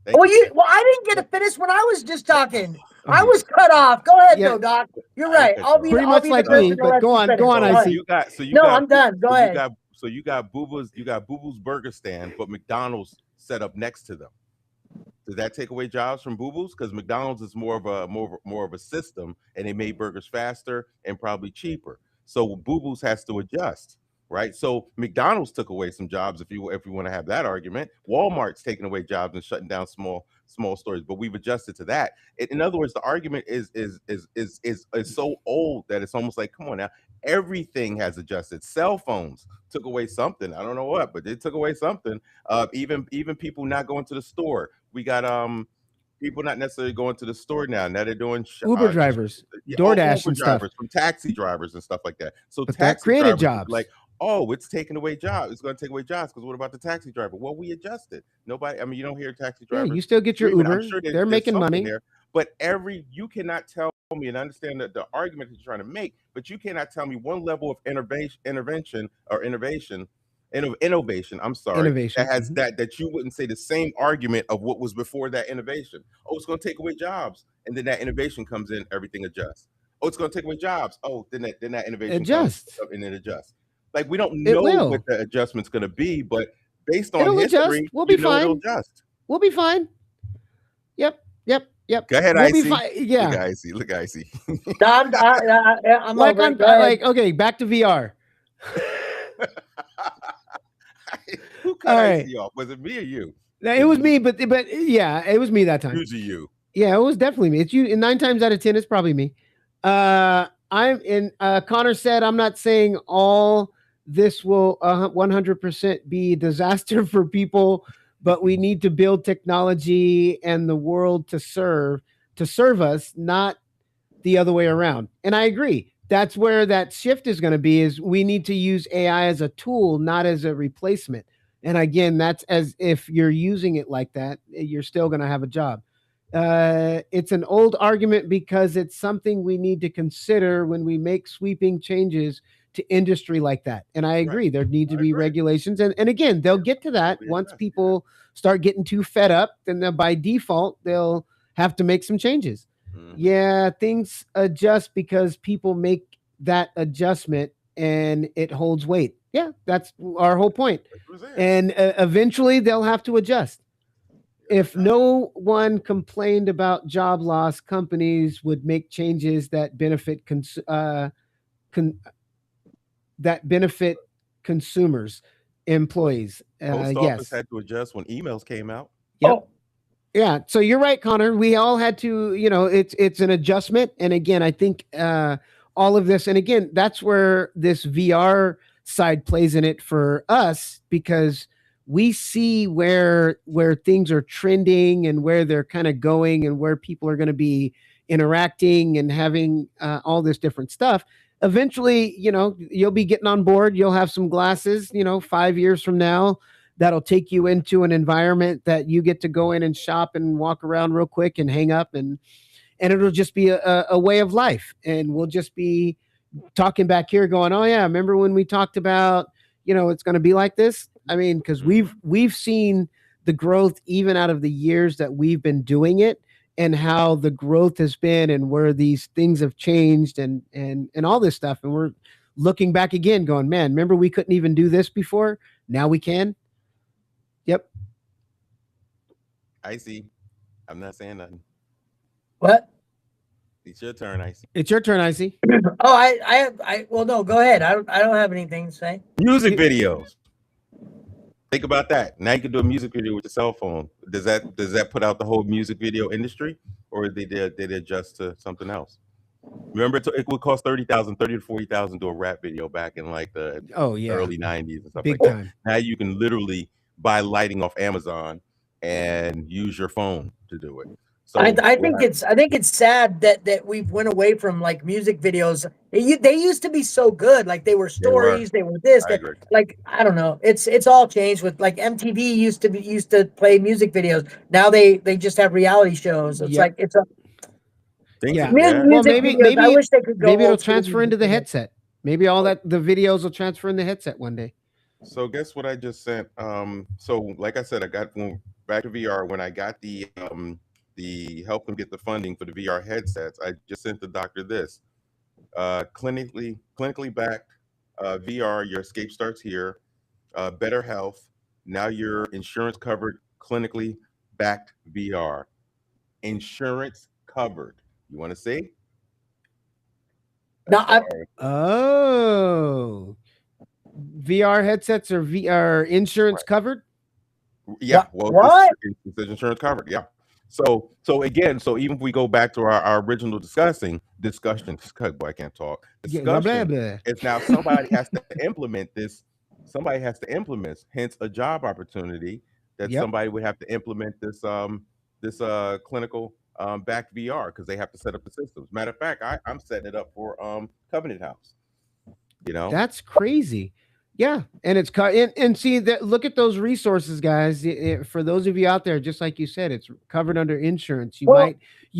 Thank Well, you. I didn't get to finish when I was just talking. I was cut off. Go ahead, Yeah. though, Doc. You're I right. cut I'll you be off. Pretty I'll much be like the person me, to but let go you on, finish. go on, Go I ahead. see. No, I'm done. Go ahead. You got Boo Boo's burger stand, but McDonald's set up next to them. Does that take away jobs from Boo Boo's? Because McDonald's is more of a system, and they made burgers faster and probably cheaper. So Boo Boo's has to adjust, right? So McDonald's took away some jobs, if you want to have that argument. Walmart's taking away jobs and shutting down small stores, but we've adjusted to that. In other words, the argument is so old that it's almost like, come on now, everything has adjusted. Cell phones took away something. I don't know what, but they took away something. Even people not going to the store. We got people not necessarily going to the store now. Now they're doing Uber drivers, DoorDash Uber and stuff. drivers, from taxi drivers and stuff like that. So But that taxi created drivers jobs. like, oh, it's taking away jobs. It's going to take away jobs, because what about the taxi driver? Well, we adjusted. Nobody. I mean, you don't hear taxi Yeah, drivers. you still get your screaming. Uber. I'm sure They're making money. there, but you cannot tell me, and I understand that the argument that you're trying to make, but you cannot tell me one level of innovation. I'm sorry. Innovation. That has that you wouldn't say the same argument of what was before that innovation. Oh, it's going to take away jobs, and then that innovation comes in, everything adjusts. Oh, it's going to take away jobs. Oh, then that innovation Adjusts. comes and it adjusts. Like, we don't It know will. what the adjustment's going to be, but based on It'll history, adjust. We'll be fine. it'll adjust. We'll be fine. Yep. Go ahead, We'll Icy. be fine. Yeah. Look, Icy. I'm Like over on it. Go ahead. like okay, back to VR. Who All cut right. Icy off? Was it me or you? Now, it was me, but yeah, it was me that time. Usually you. Yeah, it was definitely me. It's you. And 9 times out of 10, it's probably me. I'm in. Connor said, I'm not saying all this will 100% be disaster for people, but we need to build technology and the world to serve us, not the other way around. And I agree. That's where that shift is going to be. Is we need to use AI as a tool, not as a replacement. And again, that's as if you're using it like that, you're still going to have a job. It's an old argument because it's something we need to consider when we make sweeping changes to industry like that. And I agree, there need to be regulations. And again, they'll get to that once people start getting too fed up, then by default, they'll have to make some changes. Mhm. Yeah, things adjust because people make that adjustment and it holds weight. Yeah, that's our whole point. And eventually they'll have to adjust. If no one complained about job loss, companies would make changes that benefit consumers, employees. Post office Yes. had to adjust when emails came out. Yep. Oh. Yeah. So you're right, Connor. We all had to, it's an adjustment. And again, I think all of this, and again, that's where this VR side plays in it for us, because we see where things are trending and where they're kind of going and where people are going to be interacting and having all this different stuff. Eventually, you'll be getting on board. You'll have some glasses, 5 years from now, that'll take you into an environment that you get to go in and shop and walk around real quick and hang up, and it'll just be a way of life. And we'll just be talking back here going, oh yeah, remember when we talked about, it's going to be like this? I mean, because we've seen the growth even out of the years that we've been doing it, and how the growth has been and where these things have changed and all this stuff. And we're looking back again going, man, remember we couldn't even do this before? Now we can. Yep. I see. I'm not saying nothing. What? It's your turn, Icy. It's your turn, Icy. Oh, well, no, go ahead. I don't have anything to say. Music videos. Think about that. Now you can do a music video with your cell phone. Does that put out the whole music video industry, or did they adjust to something else? Remember, it would cost $30,000 to $40,000 to do a rap video back in like the early '90s and stuff Big like time. that. Now you can literally buy lighting off Amazon and use your phone to do it. So I think it's sad that we've went away from like music videos. They used to be so good. Like they were stories. They were this. Like I don't know. It's all changed with like MTV used to play music videos. Now they just have reality shows. It's like it's a Well, maybe I wish they could go. Maybe it'll transfer into the headset. Maybe all that the videos will transfer in the headset one day. So guess what I just sent? So like I said, I got back to VR when I got the help them get the funding for the VR headsets. I just sent the doctor this. Clinically backed VR, your escape starts here. Better health. Now you're insurance covered, clinically backed VR. Insurance covered. You want to see? VR headsets are VR insurance covered? Yeah. Well, what? It's insurance covered. Yeah. So even if we go back to our original discussion, boy, I can't talk. Discussion. It's now somebody has to implement this. Somebody has to implement, hence a job opportunity that somebody would have to implement this clinical back VR because they have to set up the systems. Matter of fact, I'm setting it up for Covenant House. You know, that's crazy. Yeah, and it's and see that. Look at those resources, guys. For those of you out there, just like you said, it's covered under insurance. You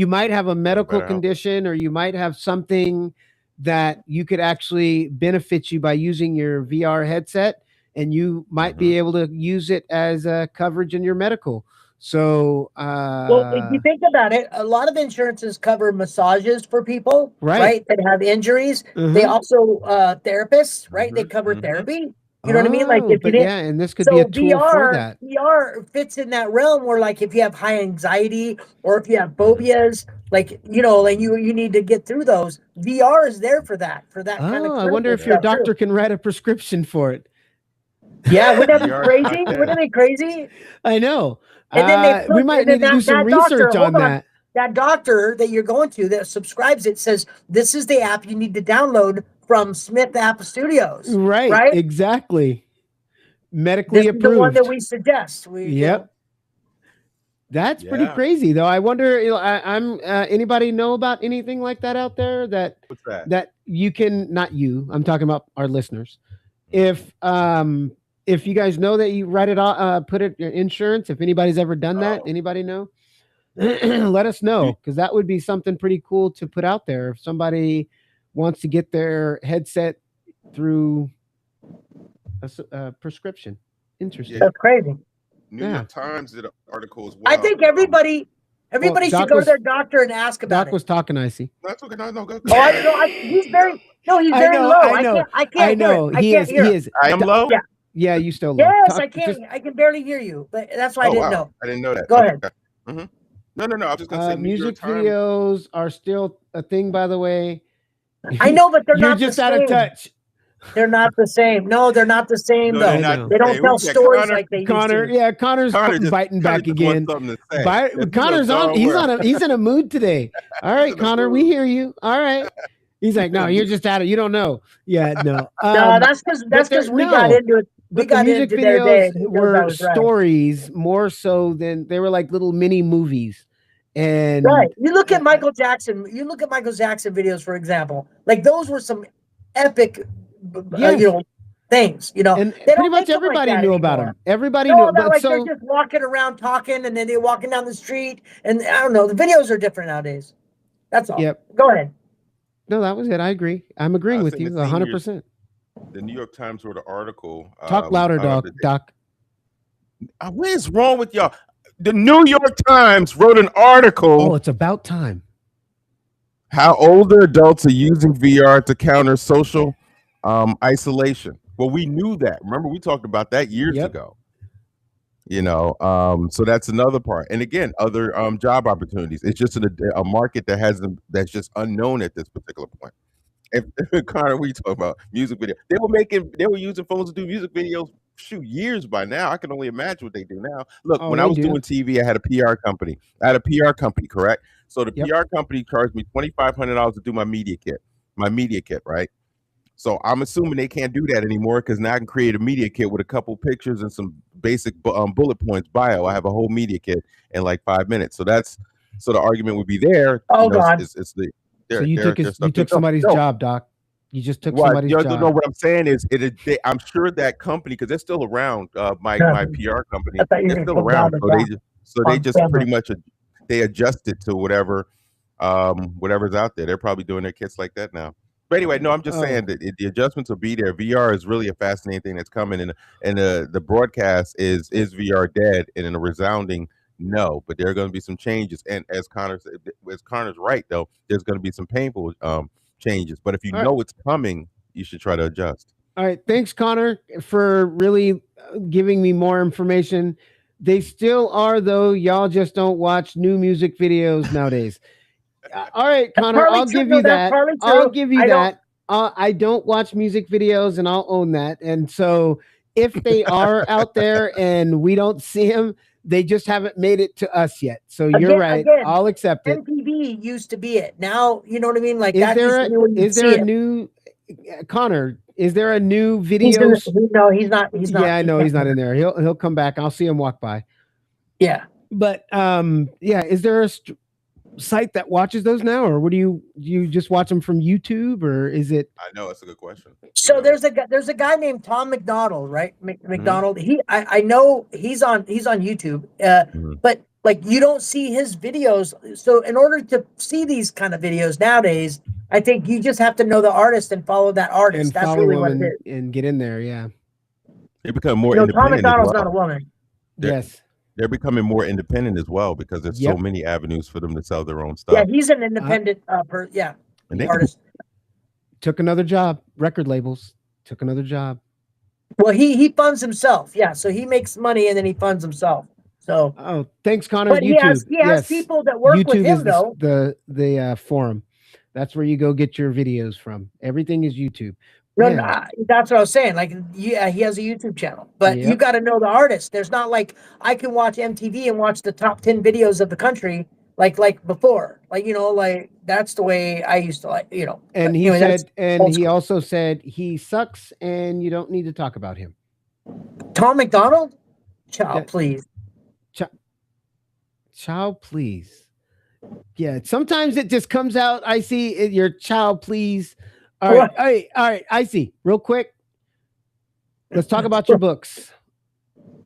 might have a medical condition, or you might have something that you could actually benefit you by using your VR headset, and you might be able to use it as a coverage in your medical. So, well, if you think about it, a lot of insurances cover massages for people, right? That have injuries. They also therapists, right? They cover therapy. You know what I mean? Like if you didn't, and this could be a tool for that. VR fits in that realm where, like, if you have high anxiety or if you have phobias, like and you need to get through those, VR is there for that. Kind of. I wonder if your doctor can write a prescription for it. Yeah, wouldn't that be crazy? Wouldn't it be crazy? I know. And then we might need to do some research on that. That doctor that you're going to that subscribes it says this is the app you need to download from Smith App Studios. Right? Exactly. Medically approved. The one that we suggest. That's pretty crazy, though. I wonder. I'm. Anybody know about anything like that out there? What's that? That you can. Not you. I'm talking about our listeners. If you guys know that you write it off, put it in insurance. If anybody's ever done that, anybody know? Let us know, because that would be something pretty cool to put out there. If somebody wants to get their headset through a prescription. Interesting. That's crazy. New York Times did an article as well. I think everybody should go to their doctor and ask about it. Doc was talking, Icy. That's okay. No, go. He's very low. I can't know. He is. I am low? Yeah, you still low. Yes, I can't. I can barely hear you, but that's why I didn't know. I didn't know that. Go ahead. Mm-hmm. No. I was just going to say music videos are still a thing, by the way. I know, but they're not just the out same. of touch. They're not the same. No, they're not the same, though. They don't tell stories like they used to. Yeah, Connor's biting back again. Connor's on. He's in a mood today. All right, Connor, we hear you. All right. He's like, no, you're just out of. You don't know. Yeah, no. No, that's because we got into it. We got music into videos were stories more so than they were like little mini movies. And you look at Michael Jackson. You look at Michael Jackson videos, for example. Like those were some epic, things. And pretty much everybody knew about him. Everybody knew about like they're just walking around talking, and then they're walking down the street, and I don't know. The videos are different nowadays. That's all. Yep. Go ahead. No, that was it. I agree. I'm agreeing with you 100%. The New York Times wrote an article. Talk louder, Doc. What is wrong with y'all? The New York Times wrote an article. Oh, it's about time. How older adults are using VR to counter social isolation. Well, we knew that. Remember, we talked about that years ago. So that's another part. And again, other job opportunities. It's just a market that's just unknown at this particular point. If Connor, we talk about music video, they were using phones to do music videos. Shoot, years by now. I can only imagine what they do now. Look, Oh, when I they was do. doing TV, I had a PR company. Correct? So the Yep. PR company charged me $2,500 to do my media kit, right? So I'm assuming they can't do that anymore because now I can create a media kit with a couple pictures and some basic bullet points bio. I have a whole media kit in like 5 minutes. So the argument would be there. Oh, God. It's So you took stuff. somebody's No. job, Doc. You just took What? somebody's job. No, what I'm saying is, I'm sure that company, because they're still around. My PR company, I thought you they're were still gonna around. put So down they on just camera. pretty much they adjust it to whatever's out there. They're probably doing their kits like that now. But anyway, no, I'm just saying that the adjustments will be there. VR is really a fascinating thing that's coming, and the broadcast is VR dead, and in a resounding no. But there are going to be some changes, and as Connor's right though, there's going to be some painful changes. But if you know it's coming, you should try to adjust. All right, thanks, Connor, for really giving me more information. They still are, though. Y'all just don't watch new music videos nowadays. All right, Connor, I'll give you that. I'll give you that. I don't watch music videos, and I'll own that. And so, if they are out there and we don't see them, they just haven't made it to us yet. So you're right. I'll accept it. MTV used to be it. Now, you know what I mean? Like, Is that there used to be when you is there see a it. new Connor? Is there a new video? No, he's not. He's not. Yeah, I know he's not in there. He'll come back. I'll see him walk by. Yeah. But yeah, is there a site that watches those now, or what do you just watch them from YouTube, or is it? I know it's a good question. So there's a guy named Tom McDonald, right? McDonald. I know he's on YouTube. But like, you don't see his videos. So in order to see these kind of videos nowadays, I think you just have to know the artist and follow that artist. And that's really what it is. And get in there, yeah. They become more independent. Tom McDonald's not a woman. Yes. They're becoming more independent as well because there's so many avenues for them to sell their own stuff. Yeah, he's an independent artist. Took another job, record labels. Took another job. Well, he funds himself. Yeah, so he makes money and then he funds himself. So thanks, Connor. But YouTube. he has people that work with him, though. The forum. That's where you go get your videos from. Everything is YouTube. No, that's what I was saying. Like, yeah, he has a YouTube channel, but you got to know the artist. There's not like I can watch MTV and watch the top 10 videos of the country like before. Like, like that's the way I used to And he said, and he also said he sucks, and you don't need to talk about him. Tom McDonald, child, please. Child, please. Yeah, sometimes it just comes out. I see your child, please. All right. I see. Real quick. Let's talk about your books.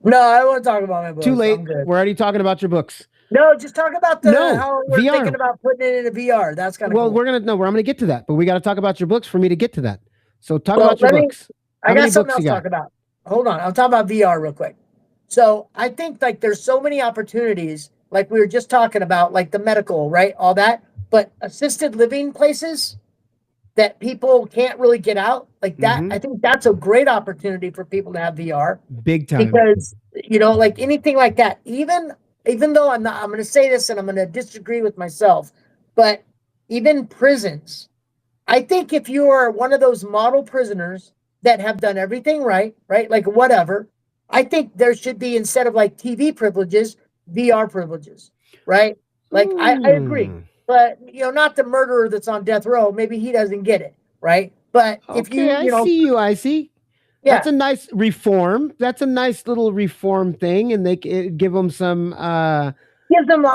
No, I don't want to talk about my books. Too late. We're already talking about your books. No, just talk about how we're VR. thinking about putting it in a VR. That's kind of cool. I'm going to get to that, but we got to talk about your books for me to get to that. So talk about your books. I got something else to talk about. Hold on. I'll talk about VR real quick. So I think like there's so many opportunities, like we were just talking about, like the medical, right? All that, but assisted living places that people can't really get out like that. I think that's a great opportunity for people to have VR. Big time. Because, like anything like that, even though I'm going to say this and I'm going to disagree with myself, but even prisons, I think if you are one of those model prisoners that have done everything right, like whatever, I think there should be, instead of like TV privileges, VR privileges, right? Like I agree. But, not the murderer that's on death row. Maybe he doesn't get it, right? But if I see. Yeah. That's a nice reform. That's a nice little reform thing. And they give them some... Gives them,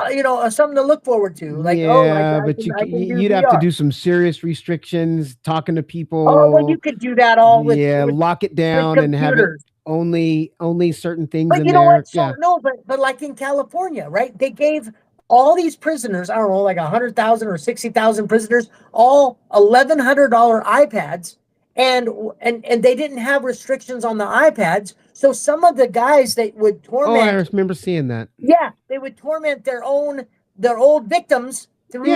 something to look forward to. Like, but you'd have to do some serious restrictions, talking to people. Oh, well, you could do that all with... lock it down and have it only certain things but in you know there. What? So, no, but like in California, right? They gave all these prisoners, I don't know, like 100,000 or 60,000 prisoners, all $1,100 iPads, and they didn't have restrictions on the iPads. So some of the guys that would torment. Oh, I remember seeing that. Yeah, they would torment their old victims through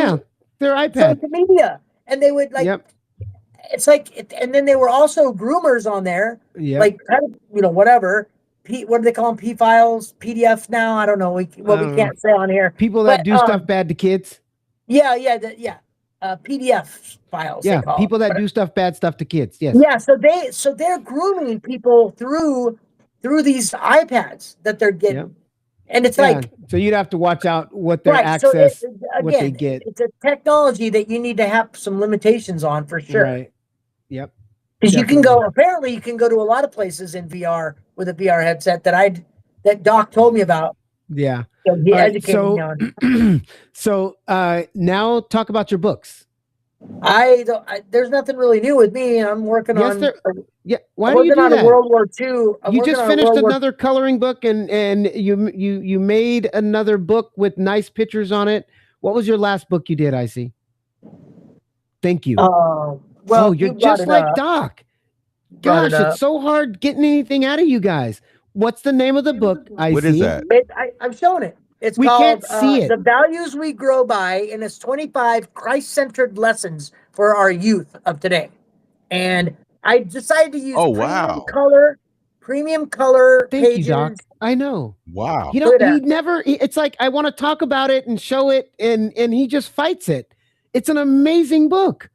their iPad, social media, and they would like. Yep. It's like, and then they were also groomers on there, yep. like whatever. what do they call them? P files, PDF now. I don't know. We can't say on here. People that do stuff bad to kids. Yeah. PDF files. Yeah, they call people them. that do bad stuff to kids. Yes. Yeah. So they're grooming people through these iPads that they're getting. Yep. And it's like, so you'd have to watch out what their right, access, so what they get. it's a technology that you need to have some limitations on for sure. Right. Yep. Because you can go to a lot of places in VR with a VR headset that Doc told me about. Yeah. So he educated me on. So now talk about your books. There's nothing really new with me. I'm working on. Yeah. Why do you do that? World War II. You just finished another coloring book, and you made another book with nice pictures on it. What was your last book you did? I see. Thank you. Well, you're just like Doc. Gosh, it's so hard getting anything out of you guys. What's the name of the book? What is that? I'm showing it. It's we called can't see it. The Values We Grow By, and it's 25 Christ-centered lessons for our youth of today. And I decided to use premium color Thank pages. you, Doc. I know. Wow. He never. It's like I want to talk about it and show it, and he just fights it. It's an amazing book.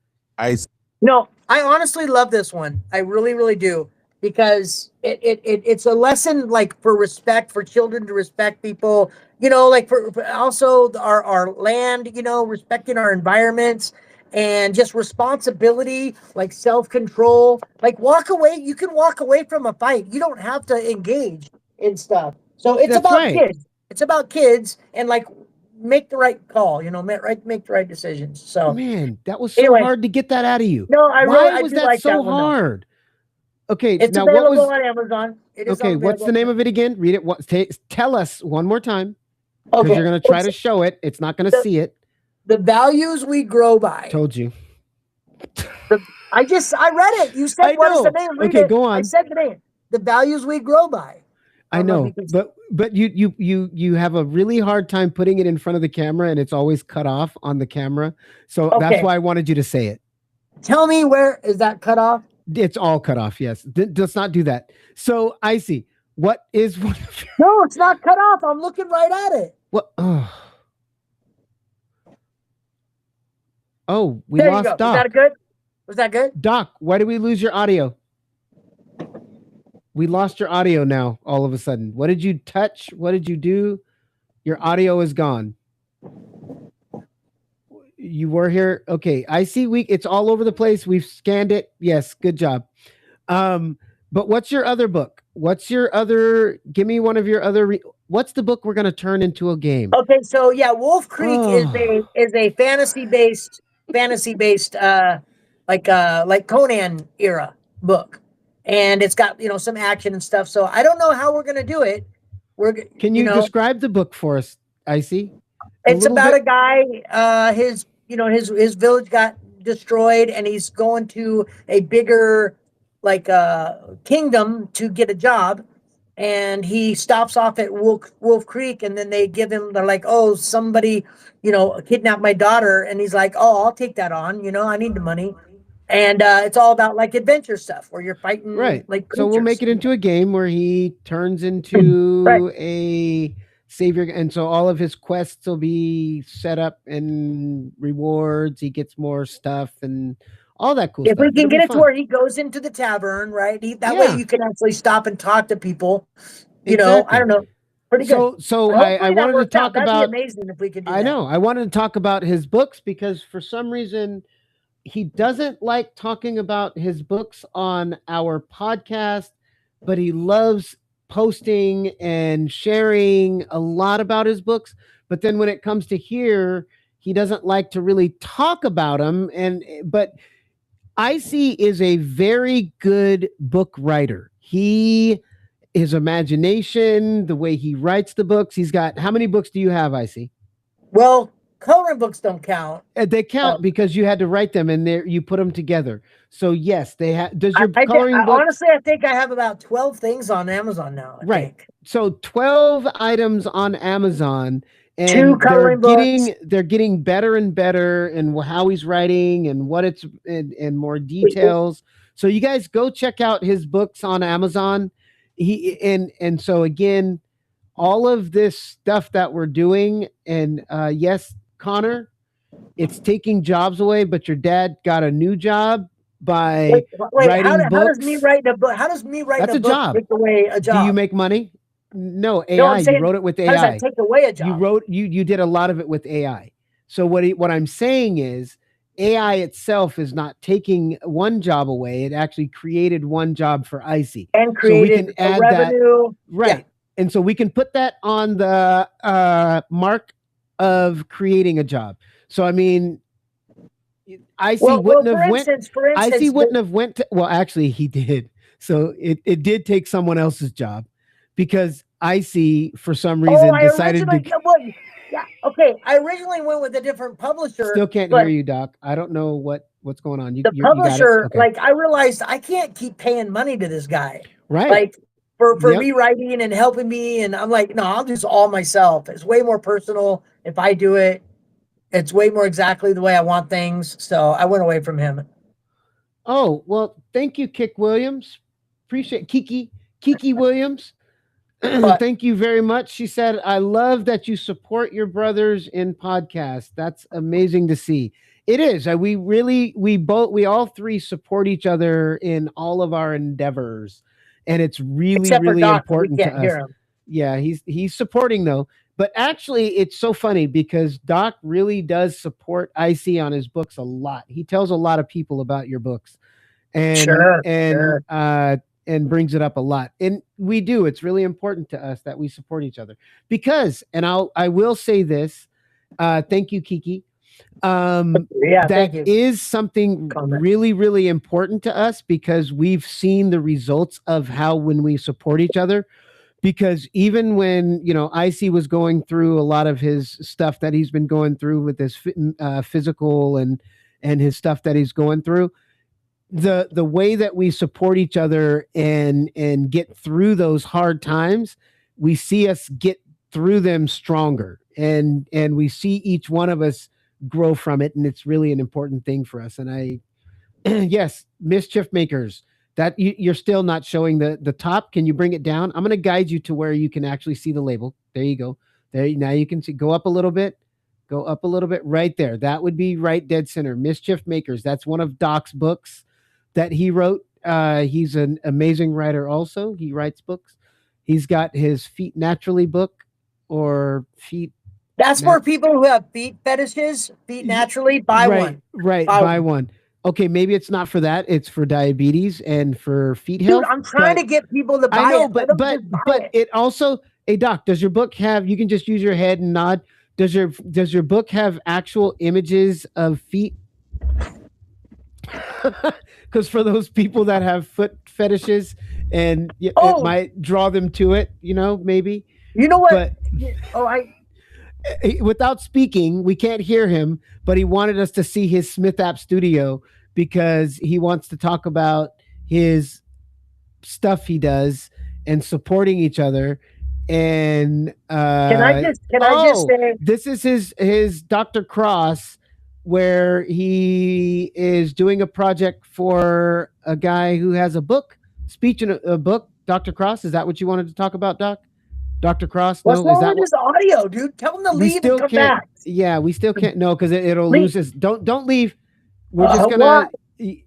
No, I honestly love this one. I really, really do, because it's a lesson like for respect, for children to respect people. Like for also our land. Respecting our environments. And just responsibility, like self-control, like walk away. You can walk away from a fight. You don't have to engage in stuff. So it's about kids. It's about kids and like make the right call, make the right decisions. So man, that was so hard to get that out of you. No, Why was that so hard? Okay, it's now available on Amazon. Okay, what's the name of it again? Read it. Tell us one more time. Okay, because you're going to try to show it. It's not going to see it. The Values We Grow By. Told you. I read it. You said what is the name? Okay, go on. I said the name. The Values We Grow By. I know, but you have a really hard time putting it in front of the camera, and it's always cut off on the camera. So that's why I wanted you to say it. Tell me, where is that cut off? It's all cut off. Yes, let's not do that. So I see. What is one of your... No, it's not cut off. I'm looking right at it. What? Oh, we lost Doc. Was that good? Was that good? Doc, why did we lose your audio? We lost your audio now, all of a sudden. What did you touch? What did you do? Your audio is gone. You were here. Okay, I see. It's all over the place. We've scanned it. Yes, good job. But what's your other book? What's your other? Give me one of your other. What's the book we're going to turn into a game? Okay, so yeah, Wolf Creek is a fantasy based like Conan era book, and it's got some action and stuff. So I don't know how we're going to do it. Can you describe the book for us? I see. It's about a guy. His village got destroyed, and he's going to a bigger kingdom to get a job, and he stops off at Wolf Creek, and then they're like, oh, somebody kidnapped my daughter, and he's like, oh, I'll take that on, I need the money. And it's all about like adventure stuff where you're fighting like creatures. So we'll make it into a game where he turns into a savior, and so all of his quests will be set up and rewards. He gets more stuff and all that cool stuff. If we can get it to where he goes into the tavern, right? That way you can actually stop and talk to people. I don't know. Pretty good. So I wanted to talk about. That'd be amazing if we could do that. I know. I wanted to talk about his books because for some reason he doesn't like talking about his books on our podcast, but he loves posting and sharing a lot about his books. But then when it comes to here, he doesn't like to really talk about them. But Icy is a very good book writer. His imagination, the way he writes the books. He's got, how many books do you have, Icy? Well, coloring books don't count. They count because you had to write them and you put them together. So yes, they have. Does your coloring book? Honestly, I think I have about 12 things on Amazon now. I think. So 12 items on Amazon. And 2 coloring books. They're getting better and better in how he's writing and what it's and more details. So you guys go check out his books on Amazon. and so again, all of this stuff that we're doing, and yes, Connor, it's taking jobs away, but your dad got a new job by Wait, writing how does books. me writing a book? How does me writing That's a a book job. take away a job? Do you make money? No, AI. No, I'm You saying, wrote it with how does AI. that take away a job? You did a lot of it with AI. So what I'm saying is AI itself is not taking one job away. It actually created one job for Icy. And So we created can a add that. revenue. Right. Yeah. And so we can put that on the mark of creating a job. So I mean, Icy wouldn't have went. Icy wouldn't have went to. Well, actually, he did. So it did take someone else's job because Icy, for some reason, decided to. Yeah. Okay. I originally went with a different publisher. Still can't hear you, Doc. I don't know what's going on. The publisher, okay. I realized I can't keep paying money to this guy. Right. Like for me writing and helping me. And I'm like, no, I'll do this all myself. It's way more personal if I do it. It's way more exactly the way I want things. So I went away from him. Oh, well, thank you, Kick Williams. Appreciate Kiki Williams. Thank you very much. She said, I love that you support your brothers in podcasts. That's amazing to see. It is. We all three support each other in all of our endeavors. And it's really, really important to us. Yeah, he's supporting though. But actually, it's so funny because Doc really does support Icy on his books a lot. He tells a lot of people about your books. And brings it up a lot. And we do. It's really important to us that we support each other because, and I will say this, thank you, Kiki. That is something really, really important to us because we've seen the results of how when we support each other. Because even when, Icy was going through a lot of his stuff that he's been going through with his physical and his stuff that he's going through, the way that we support each other and get through those hard times, we see us get through them stronger, and we see each one of us grow from it, and it's really an important thing for us. And yes, Mischief Makers, that you're still not showing the top. Can you bring it down? I'm going to guide you to where you can actually see the label. There you go. Now you can see. Go up a little bit. Right there. That would be right dead center. Mischief Makers. That's one of Doc's books that he wrote. He's an amazing writer also. He writes books. He's got his Feet Naturally book, or Feet. That's for people who have feet fetishes, Feet Naturally, buy one. Right, buy one. Okay, maybe it's not for that. It's for diabetes and for feet health. Dude, I'm trying to get people to buy it. I know, but it also, hey Doc, does your book have, you can just use your head and nod. Does your book have actual images of feet? Because for those people that have foot fetishes, and it might draw them to it, maybe. You know what? But, without speaking, we can't hear him, but he wanted us to see his Smith App Studio because he wants to talk about his stuff he does and supporting each other. And can I just say, this is his Dr. Cross, where he is doing a project for a guy who has a book, speech in a book. Dr. Cross, is that what you wanted to talk about, Doc? Dr. Cross? What's wrong with his audio, dude? Tell him to leave and come back. Yeah, we still can't. No, because it'll lose his. Don't leave. We're just gonna,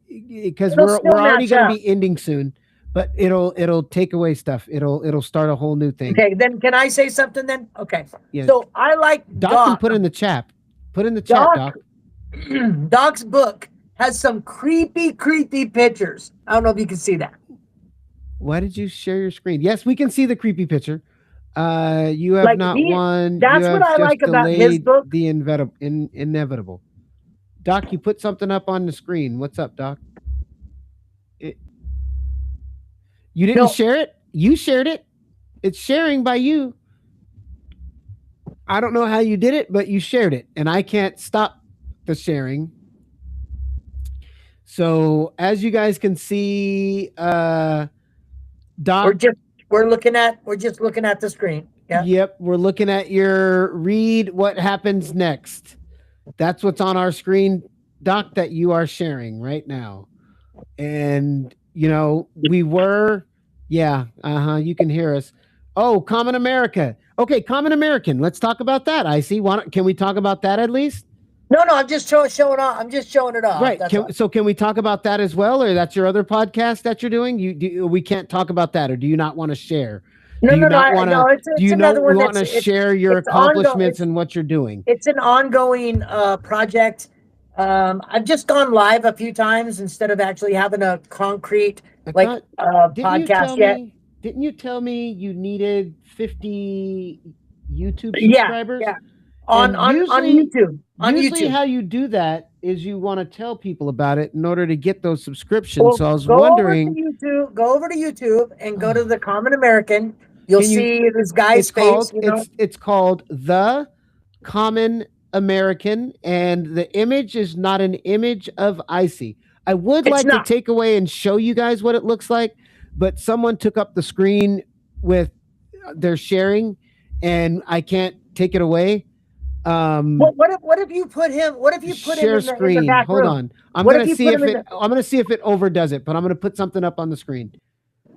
because we're already gonna be ending soon. But it'll take away stuff. It'll start a whole new thing. Okay, then can I say something then? Okay. Yeah. So I like Doc can put in the chat. Put in the chat, Doc. Doc's book has some creepy pictures. I don't know if you can see that. Why did you share your screen? Yes, we can see the creepy picture. You have won. That's what I like about his book. The inevitable. Doc, you put something up on the screen. What's up, Doc? You didn't share it? You shared it. It's sharing by you. I don't know how you did it, but you shared it, and I can't stop the sharing. So as you guys can see, Doc, we're just looking at the screen. Yeah. Yep, we're looking at your read what happens next. That's what's on our screen, Doc, that you are sharing right now. And we were Yeah. You can hear us. Oh, Common America. Okay, Common American. Let's talk about that. I see. Can we talk about that at least? No, I'm just showing off. I'm just showing it off. Right. That's all. So can we talk about that as well, or that's your other podcast that you're doing? We can't talk about that, or do you not want to share? No, Do you no, no. not want to? It's Do you another one want that's to share your it's ongoing. accomplishments and what you're doing? It's an ongoing project. I've just gone live a few times instead of actually having a concrete podcast yet. Didn't you tell me you needed 50 YouTube Yeah, subscribers? yeah. On YouTube. On Usually YouTube. how you do that is you want to tell people about it in order to get those subscriptions. Well, so I was go wondering. Go over to YouTube and go to the Common American. You'll see this guy's face. It's called The Common American, and the image is not an image of Icy. I would like to take away and show you guys what it looks like, but someone took up the screen with their sharing, and I can't take it away. What if you put him? What if you put him in the back room? Hold on. I'm gonna see if it overdoes it, but I'm gonna put something up on the screen.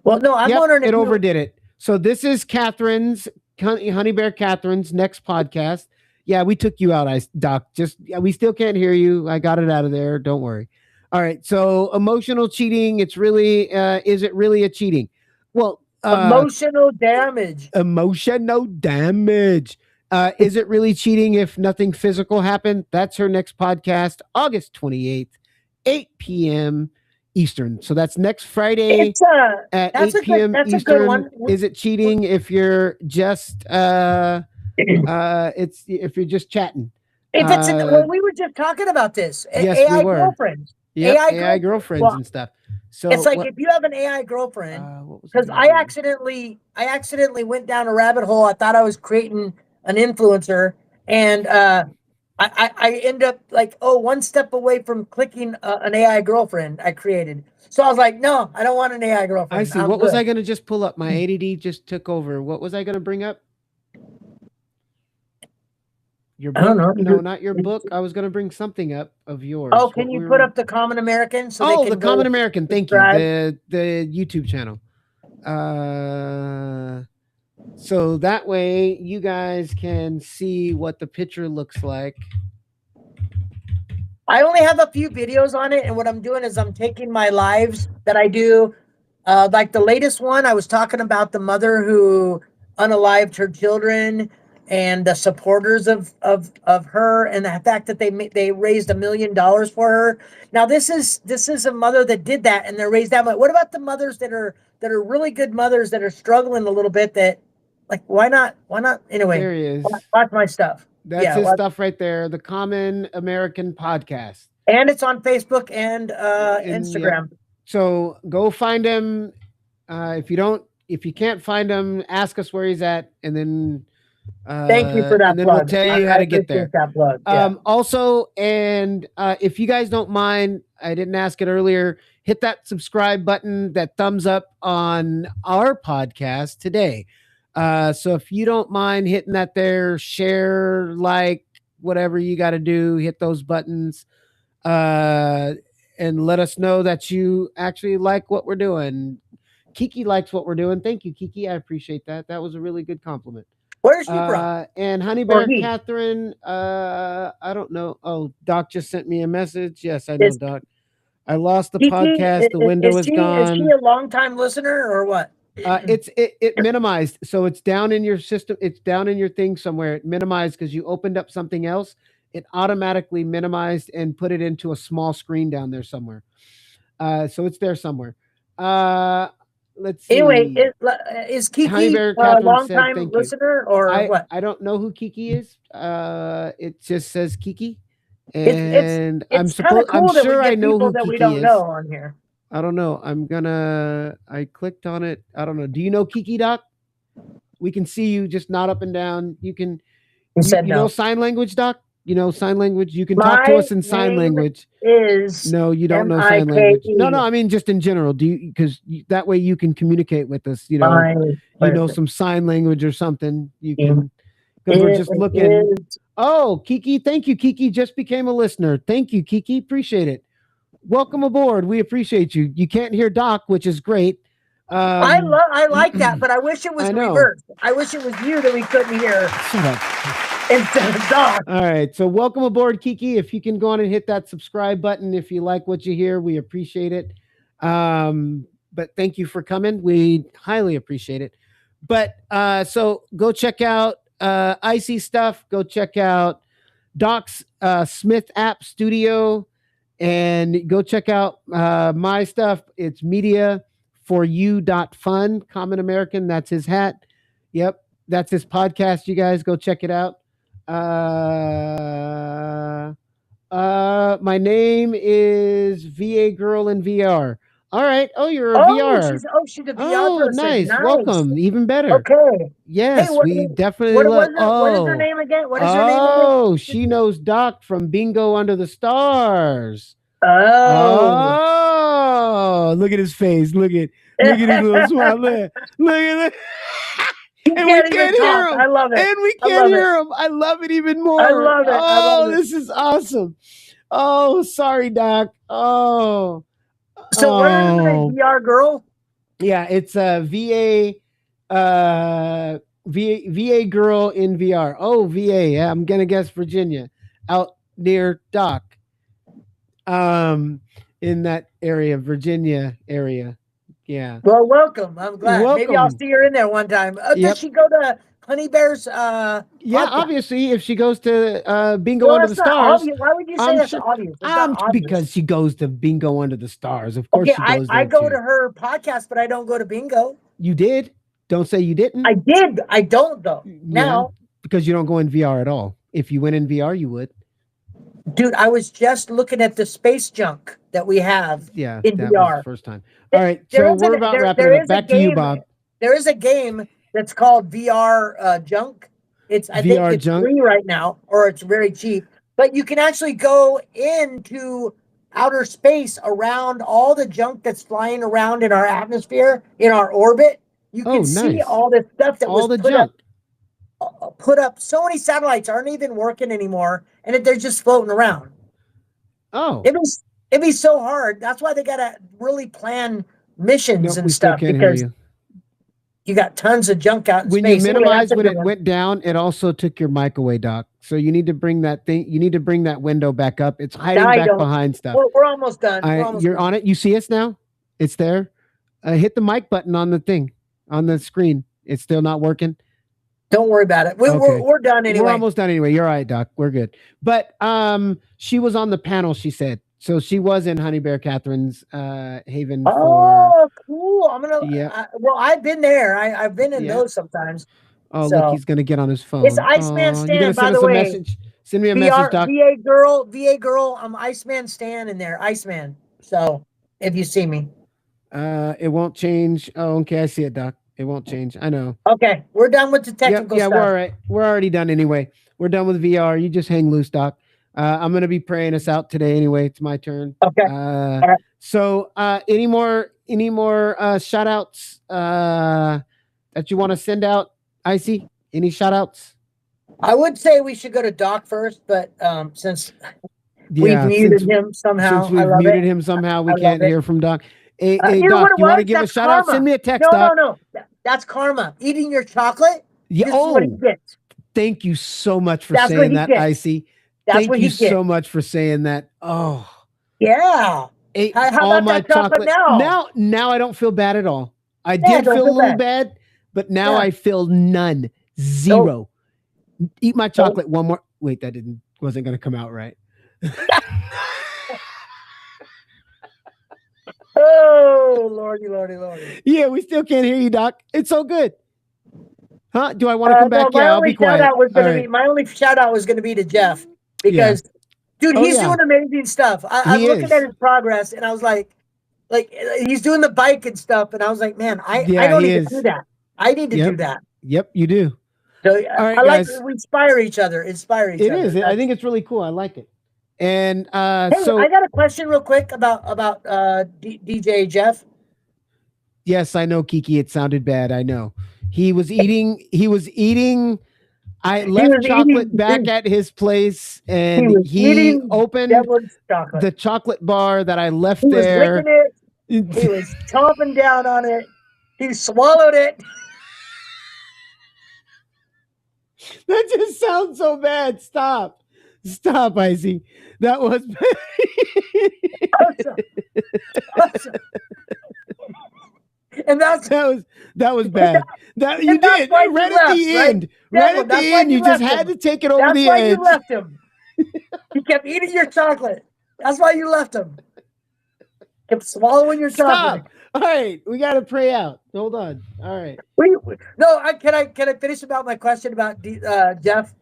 Well, no, I'm wondering if it overdid it. So this is Catherine's Honey Bear Catherine's next podcast. Yeah, we took you out, Doc. We still can't hear you. I got it out of there. Don't worry. All right. So emotional cheating. It's really is it really a cheating? Well, emotional damage. Emotional damage. Is it really cheating if nothing physical happened? That's her next podcast, August 28th, 8 p.m. Eastern. So that's next Friday at 8 p.m. Eastern. Is it cheating if you're just if you're just chatting? If it's when we were just talking about this, yes, AI we were. girlfriends. Yep, AI girlfriends and stuff. So it's like if you have an AI girlfriend, because I accidentally went down a rabbit hole. I thought I was creating an influencer, and I end up like one step away from clicking an AI girlfriend I created. So I was like, no, I don't want an AI girlfriend. I see. What was I going to just pull up? My ADD just took over. What was I going to bring up? Your book? I don't know. No, not your book. I was going to bring something up of yours. Oh, can you put up the Common American? The Common American. Thank you. The YouTube channel. So that way you guys can see what the picture looks like. I only have a few videos on it, and what I'm doing is I'm taking my lives that I do. Like the latest one, I was talking about the mother who unalived her children and the supporters of her, and the fact that they raised $1 million for her. Now this is a mother that did that, and they raised that much. What about the mothers that are really good mothers that are struggling a little bit? That like why not? Anyway, there he is. Watch my stuff. That's his stuff right there. The Common American Podcast, and it's on Facebook and Instagram. Yeah. So go find him. If you can't find him, ask us where he's at, and then. Thank you for that. And then we'll tell you how to get there. That plug. Yeah. Also, and if you guys don't mind, I didn't ask it earlier. Hit that subscribe button, that thumbs up on our podcast today. So if you don't mind hitting that there, share, like, whatever you got to do, hit those buttons, and let us know that you actually like what we're doing. Kiki likes what we're doing. Thank you, Kiki. I appreciate that. That was a really good compliment. Where's she from? And Honey Bear Catherine, I don't know. Oh, Doc just sent me a message. Yes, I know, Doc. I lost the podcast. The window is gone. Is she a long-time listener or what? It minimized. So it's down in your system. It's down in your thing somewhere. It minimized because you opened up something else. It automatically minimized and put it into a small screen down there somewhere. So it's there somewhere. Let's see. Anyway, is Kiki a long-time listener or what? I don't know who Kiki is. It just says Kiki, and I'm sure I know who Kiki don't know on here. I don't know. I clicked on it. I don't know. Do you know Kiki, Doc? We can see you, just nod up and down. You know sign language, Doc? You know sign language? You can talk to us in sign language. No, you don't know sign language. No, I mean just in general. Do you? Because that way you can communicate with us. You know, some sign language or something. You can. Because we're just looking. Oh, Kiki! Thank you, Kiki. Just became a listener. Thank you, Kiki. Appreciate it. Welcome aboard. We appreciate you. You can't hear Doc, which is great, I like that, but I wish it was I know. reversed. I wish it was you that we couldn't hear Shut up. instead of Doc. All right. So welcome aboard, Kiki. If you can go on and hit that subscribe button if you like what you hear, we appreciate it. But thank you for coming. We highly appreciate it. But so go check out Icy stuff. Go check out Doc's Smith App Studio, and go check out my stuff. It's mediaforyou.fun. Common American. That's his hat. Yep. That's his podcast. You guys go check it out. My name is VA Girl in VR. All right. Oh, you're a VR. She's a VR person. Nice. Welcome. Even better. Okay. Yes, Hey, we definitely love. What is her name again? What is her name again? Oh, she knows Doc from Bingo Under the Stars. Oh. Look at his face. Look at his little smile. Look at it. And we can't hear him. I love it. And we can't hear him. I love it even more. I love it. Oh, this is awesome. Oh, sorry, Doc. Oh. So what is her name? VR Girl? Yeah, it's a VA girl in VR. Oh, VA. Yeah, I'm gonna guess Virginia, out near Doc. In that area, Virginia area. Yeah. Well, welcome. I'm glad. Welcome. Maybe I'll see her in there one time. Does she go to Honey Bear's? Yeah, obviously, if she goes to Bingo Under the Stars. Obvious. Why would you say that's obvious? Because she goes to Bingo Under the Stars. Of course, she goes there. I go to her podcast, but I don't go to Bingo. You did? Don't say you didn't. I did. I don't though. Now because you don't go in VR at all. If you went in VR, you would. Dude, I was just looking at the space junk that we have. Yeah, in that VR. was the first time. All right, so we're about wrapping it up. Back to you, Bob. There is a game that's called VR Junk. I think it's free right now, or it's very cheap. But you can actually go into outer space around all the junk that's flying around in our atmosphere, in our orbit. You can see all this stuff that was put up. So many satellites aren't even working anymore, and they're just floating around. Oh, it'd be so hard. That's why they gotta really plan missions and stuff, because you got tons of junk out in space. When you minimized when it went down, it also took your mic away, Doc. So you need to bring that thing. You need to bring that window back up. It's hiding back behind stuff. We're almost done. You're on it. You see us now? It's there. Hit the mic button on the thing, on the screen. It's still not working. Don't worry about it. We're done anyway. We're almost done anyway. You're all right, Doc. We're good. But she was on the panel, she said. So she was in Honey Bear Catherine's Haven. Oh, cool. I'm gonna. Yeah. Well, I've been there. I've been in those sometimes. Oh, look, he's gonna get on his phone. It's Iceman Stan, by the way. Send me a message, Doc. VA girl. I'm Iceman Stan in there. Iceman. So if you see me, it won't change. Oh, okay, I see it, Doc. It won't change. I know. Okay, we're done with the technical stuff. We're all right. We're already done anyway. We're done with VR. You just hang loose, Doc. I'm going to be praying us out today anyway. It's my turn. Okay. Right. So any more shout outs that you want to send out, Icy? Any shout outs? I would say we should go to Doc first, but since we've muted him somehow, since we've muted him somehow, we can't hear from Doc. Hey, Doc, you want to give a shout out? Send me a text, Doc. No. That's karma. Eating your chocolate. Yeah. This is what he gets. Thank you so much for saying that, Icy. Thank you so much for saying that. Oh, yeah. How about my chocolate now? Now I don't feel bad at all. I did feel a little bad, but now I feel none, zero. Eat my chocolate one more. Wait, that wasn't going to come out right. Oh, lordy. Yeah, we still can't hear you, Doc. It's so good. Huh? Do I want to come back? Yeah, I'll be quiet. My only shout out was going to be to Jeff. Because, dude, he's doing amazing stuff. I'm looking at his progress, and I was like, he's doing the bike and stuff, and I was like, man, I don't need to do that. I need to do that. Yep, you do. So I like we inspire each other. It is. I think it's really cool. I like it. And so I got a question real quick about DJ Jeff. Yes, I know, Kiki. It sounded bad. I know. He was eating. I left chocolate back at his place, and he opened the chocolate bar that I left there. He was licking it. He was chomping down on it. He swallowed it. That just sounds so bad. Stop. Stop, Icy. That was And that's that was bad. That you and that's did why you right at left, the right? end. Right at the That's why end, you just left had him. to take it over That's the why edge. you left him. He kept eating your chocolate. That's why you left him. Kept swallowing your chocolate. Stop. All right, we got to pray out. Hold on. All right. No, can I finish about my question about Jeff?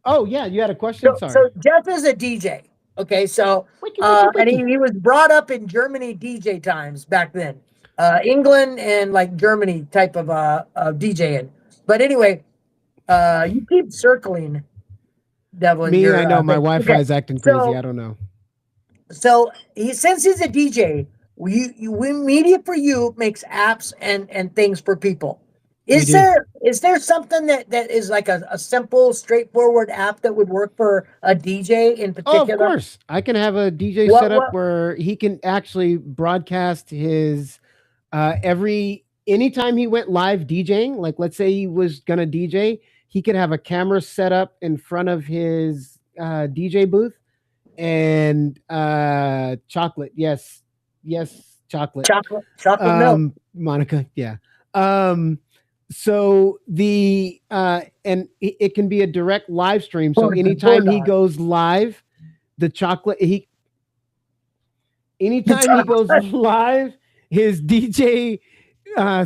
Oh yeah, you had a question. So Sorry. Jeff is a DJ. Okay, so Wiki, and he was brought up in Germany DJ times back then, England and like Germany type of DJing. But anyway, you keep circling, Devlin. Me, Your, I know my thing. Wi-Fi is acting crazy. So- I don't know. So since he's a DJ, we media for you makes apps and things for people. Is there something that is like a simple, straightforward app that would work for a DJ in particular? Oh, of course. I can have a DJ set up where he can actually broadcast his anytime he went live DJing, like let's say he was gonna DJ, he could have a camera set up in front of his DJ booth and chocolate. Yes, chocolate. Chocolate milk. Monica, yeah. So the and it can be a direct live stream. So anytime he goes live, the chocolate anytime he goes live, his DJ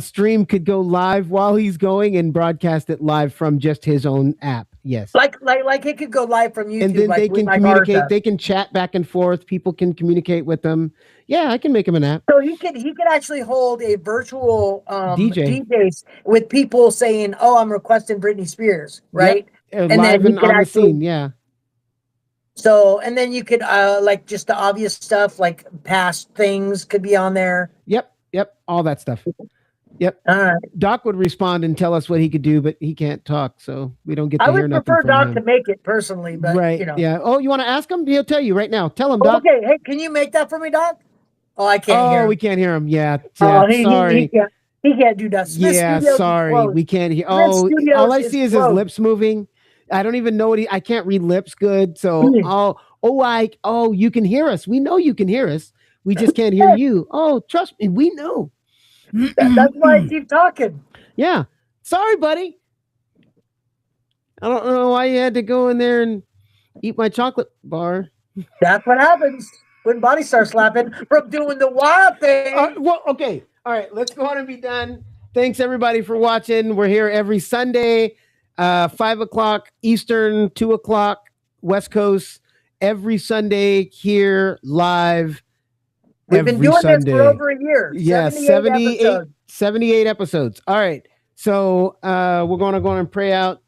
stream could go live while he's going and broadcast it live from just his own app. Yes. Like it could go live from YouTube. And then like, they can communicate. They can chat back and forth. People can communicate with them. Yeah, I can make him an app. So he could actually hold a virtual DJs with people saying, "Oh, I'm requesting Britney Spears," right? Yep. And live and on the scene. Yeah. So and then you could like just the obvious stuff like past things could be on there. Yep. All that stuff. Yep. Doc would respond and tell us what he could do, but he can't talk, so we don't get to hear nothing from him. I would prefer Doc to make it personally, but right. Yeah. Oh, you want to ask him? He'll tell you right now. Tell him, Doc. Okay. Hey, can you make that for me, Doc? Oh, I can't hear him. We can't hear him. Yeah. Sorry. He can't do that. Yeah, sorry. We can't hear. Oh, all I see is his lips moving. I don't even know I can't read lips good. So, you can hear us. We know you can hear us. We just can't hear you. Oh, trust me. We know. That's why I keep talking. Yeah. Sorry, buddy. I don't know why you had to go in there and eat my chocolate bar. That's what happens when body starts slapping from doing the wild thing. Okay. All right. Let's go on and be done. Thanks, everybody, for watching. We're here every Sunday, 5:00 Eastern, 2:00 West Coast. Every Sunday here live. We've been doing this for over a year. Yeah, 78 episodes. All right. So we're going to go on and pray out.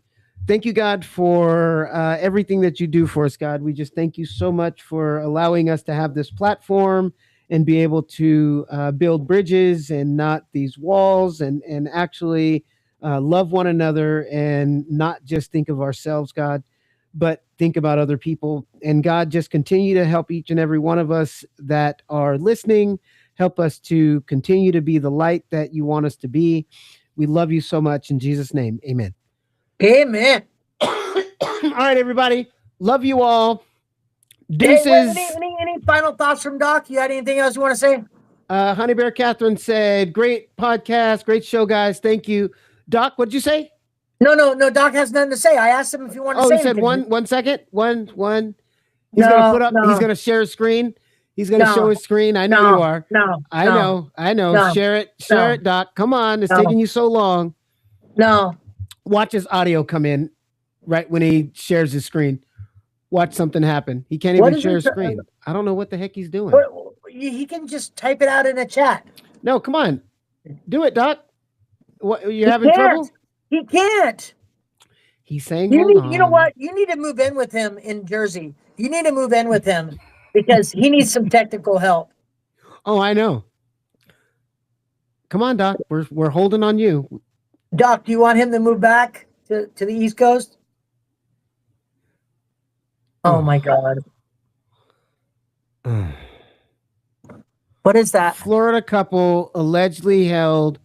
Thank you, God, for everything that you do for us, God. We just thank you so much for allowing us to have this platform and be able to build bridges and not these walls and actually love one another and not just think of ourselves, God, but think about other people. And God, just continue to help each and every one of us that are listening. Help us to continue to be the light that you want us to be. We love you so much. In Jesus' name, amen. Amen. All right, everybody. Love you all. Deuces. Hey, any final thoughts from Doc? You had anything else you want to say? Honey Bear Catherine said, great podcast, great show, guys. Thank you. Doc, what'd you say? No. Doc has nothing to say. I asked him if you wanted to say he said anything. 1 second. One. He's gonna put up. No. He's gonna share his screen. He's gonna show his screen. I know you are. I know. No. Share it, Doc. Come on. It's taking you so long. No. Watch his audio come in right when he shares his screen. Watch something happen. He can't even share his screen. I don't know what the heck he's doing. He can just type it out in a chat. No, come on. Do it, Doc. What, you having trouble? He can't. He's saying, you know what? You need to move in with him in Jersey. You need to move in with him because he needs some technical help. Oh, I know. Come on, Doc. We're holding on you. Doc, do you want him to move back to the East Coast? Oh my God. What is that? Florida couple allegedly held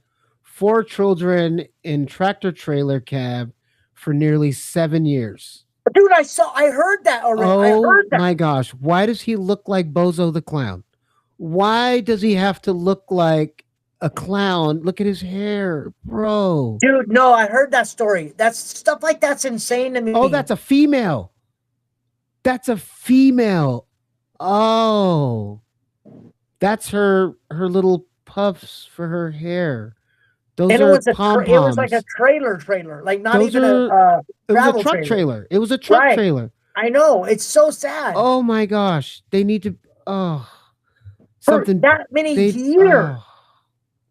4 children in tractor trailer cab for nearly 7 years. Dude, I heard that already. I Oh heard that. my gosh. Why does he look like Bozo the Clown? Why does he have to look like a clown? Look at his hair, bro. Dude, no, I heard that story. That's stuff like that's insane to me. Oh, that's a female. That's a female. Oh. That's her little puffs for her hair. Those and are it was pom-poms. it was like a trailer, like not Those even are- It was a travel truck trailer. trailer. It was a truck Right. trailer. I know. It's so sad. Oh my gosh. They need to For something that many they years. oh,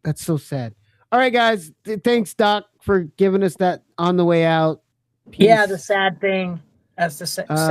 that's so sad. All right, guys. Thanks, Doc, for giving us that on the way out. Yeah, Peace. the sad thing. That's the sad Uh, thing.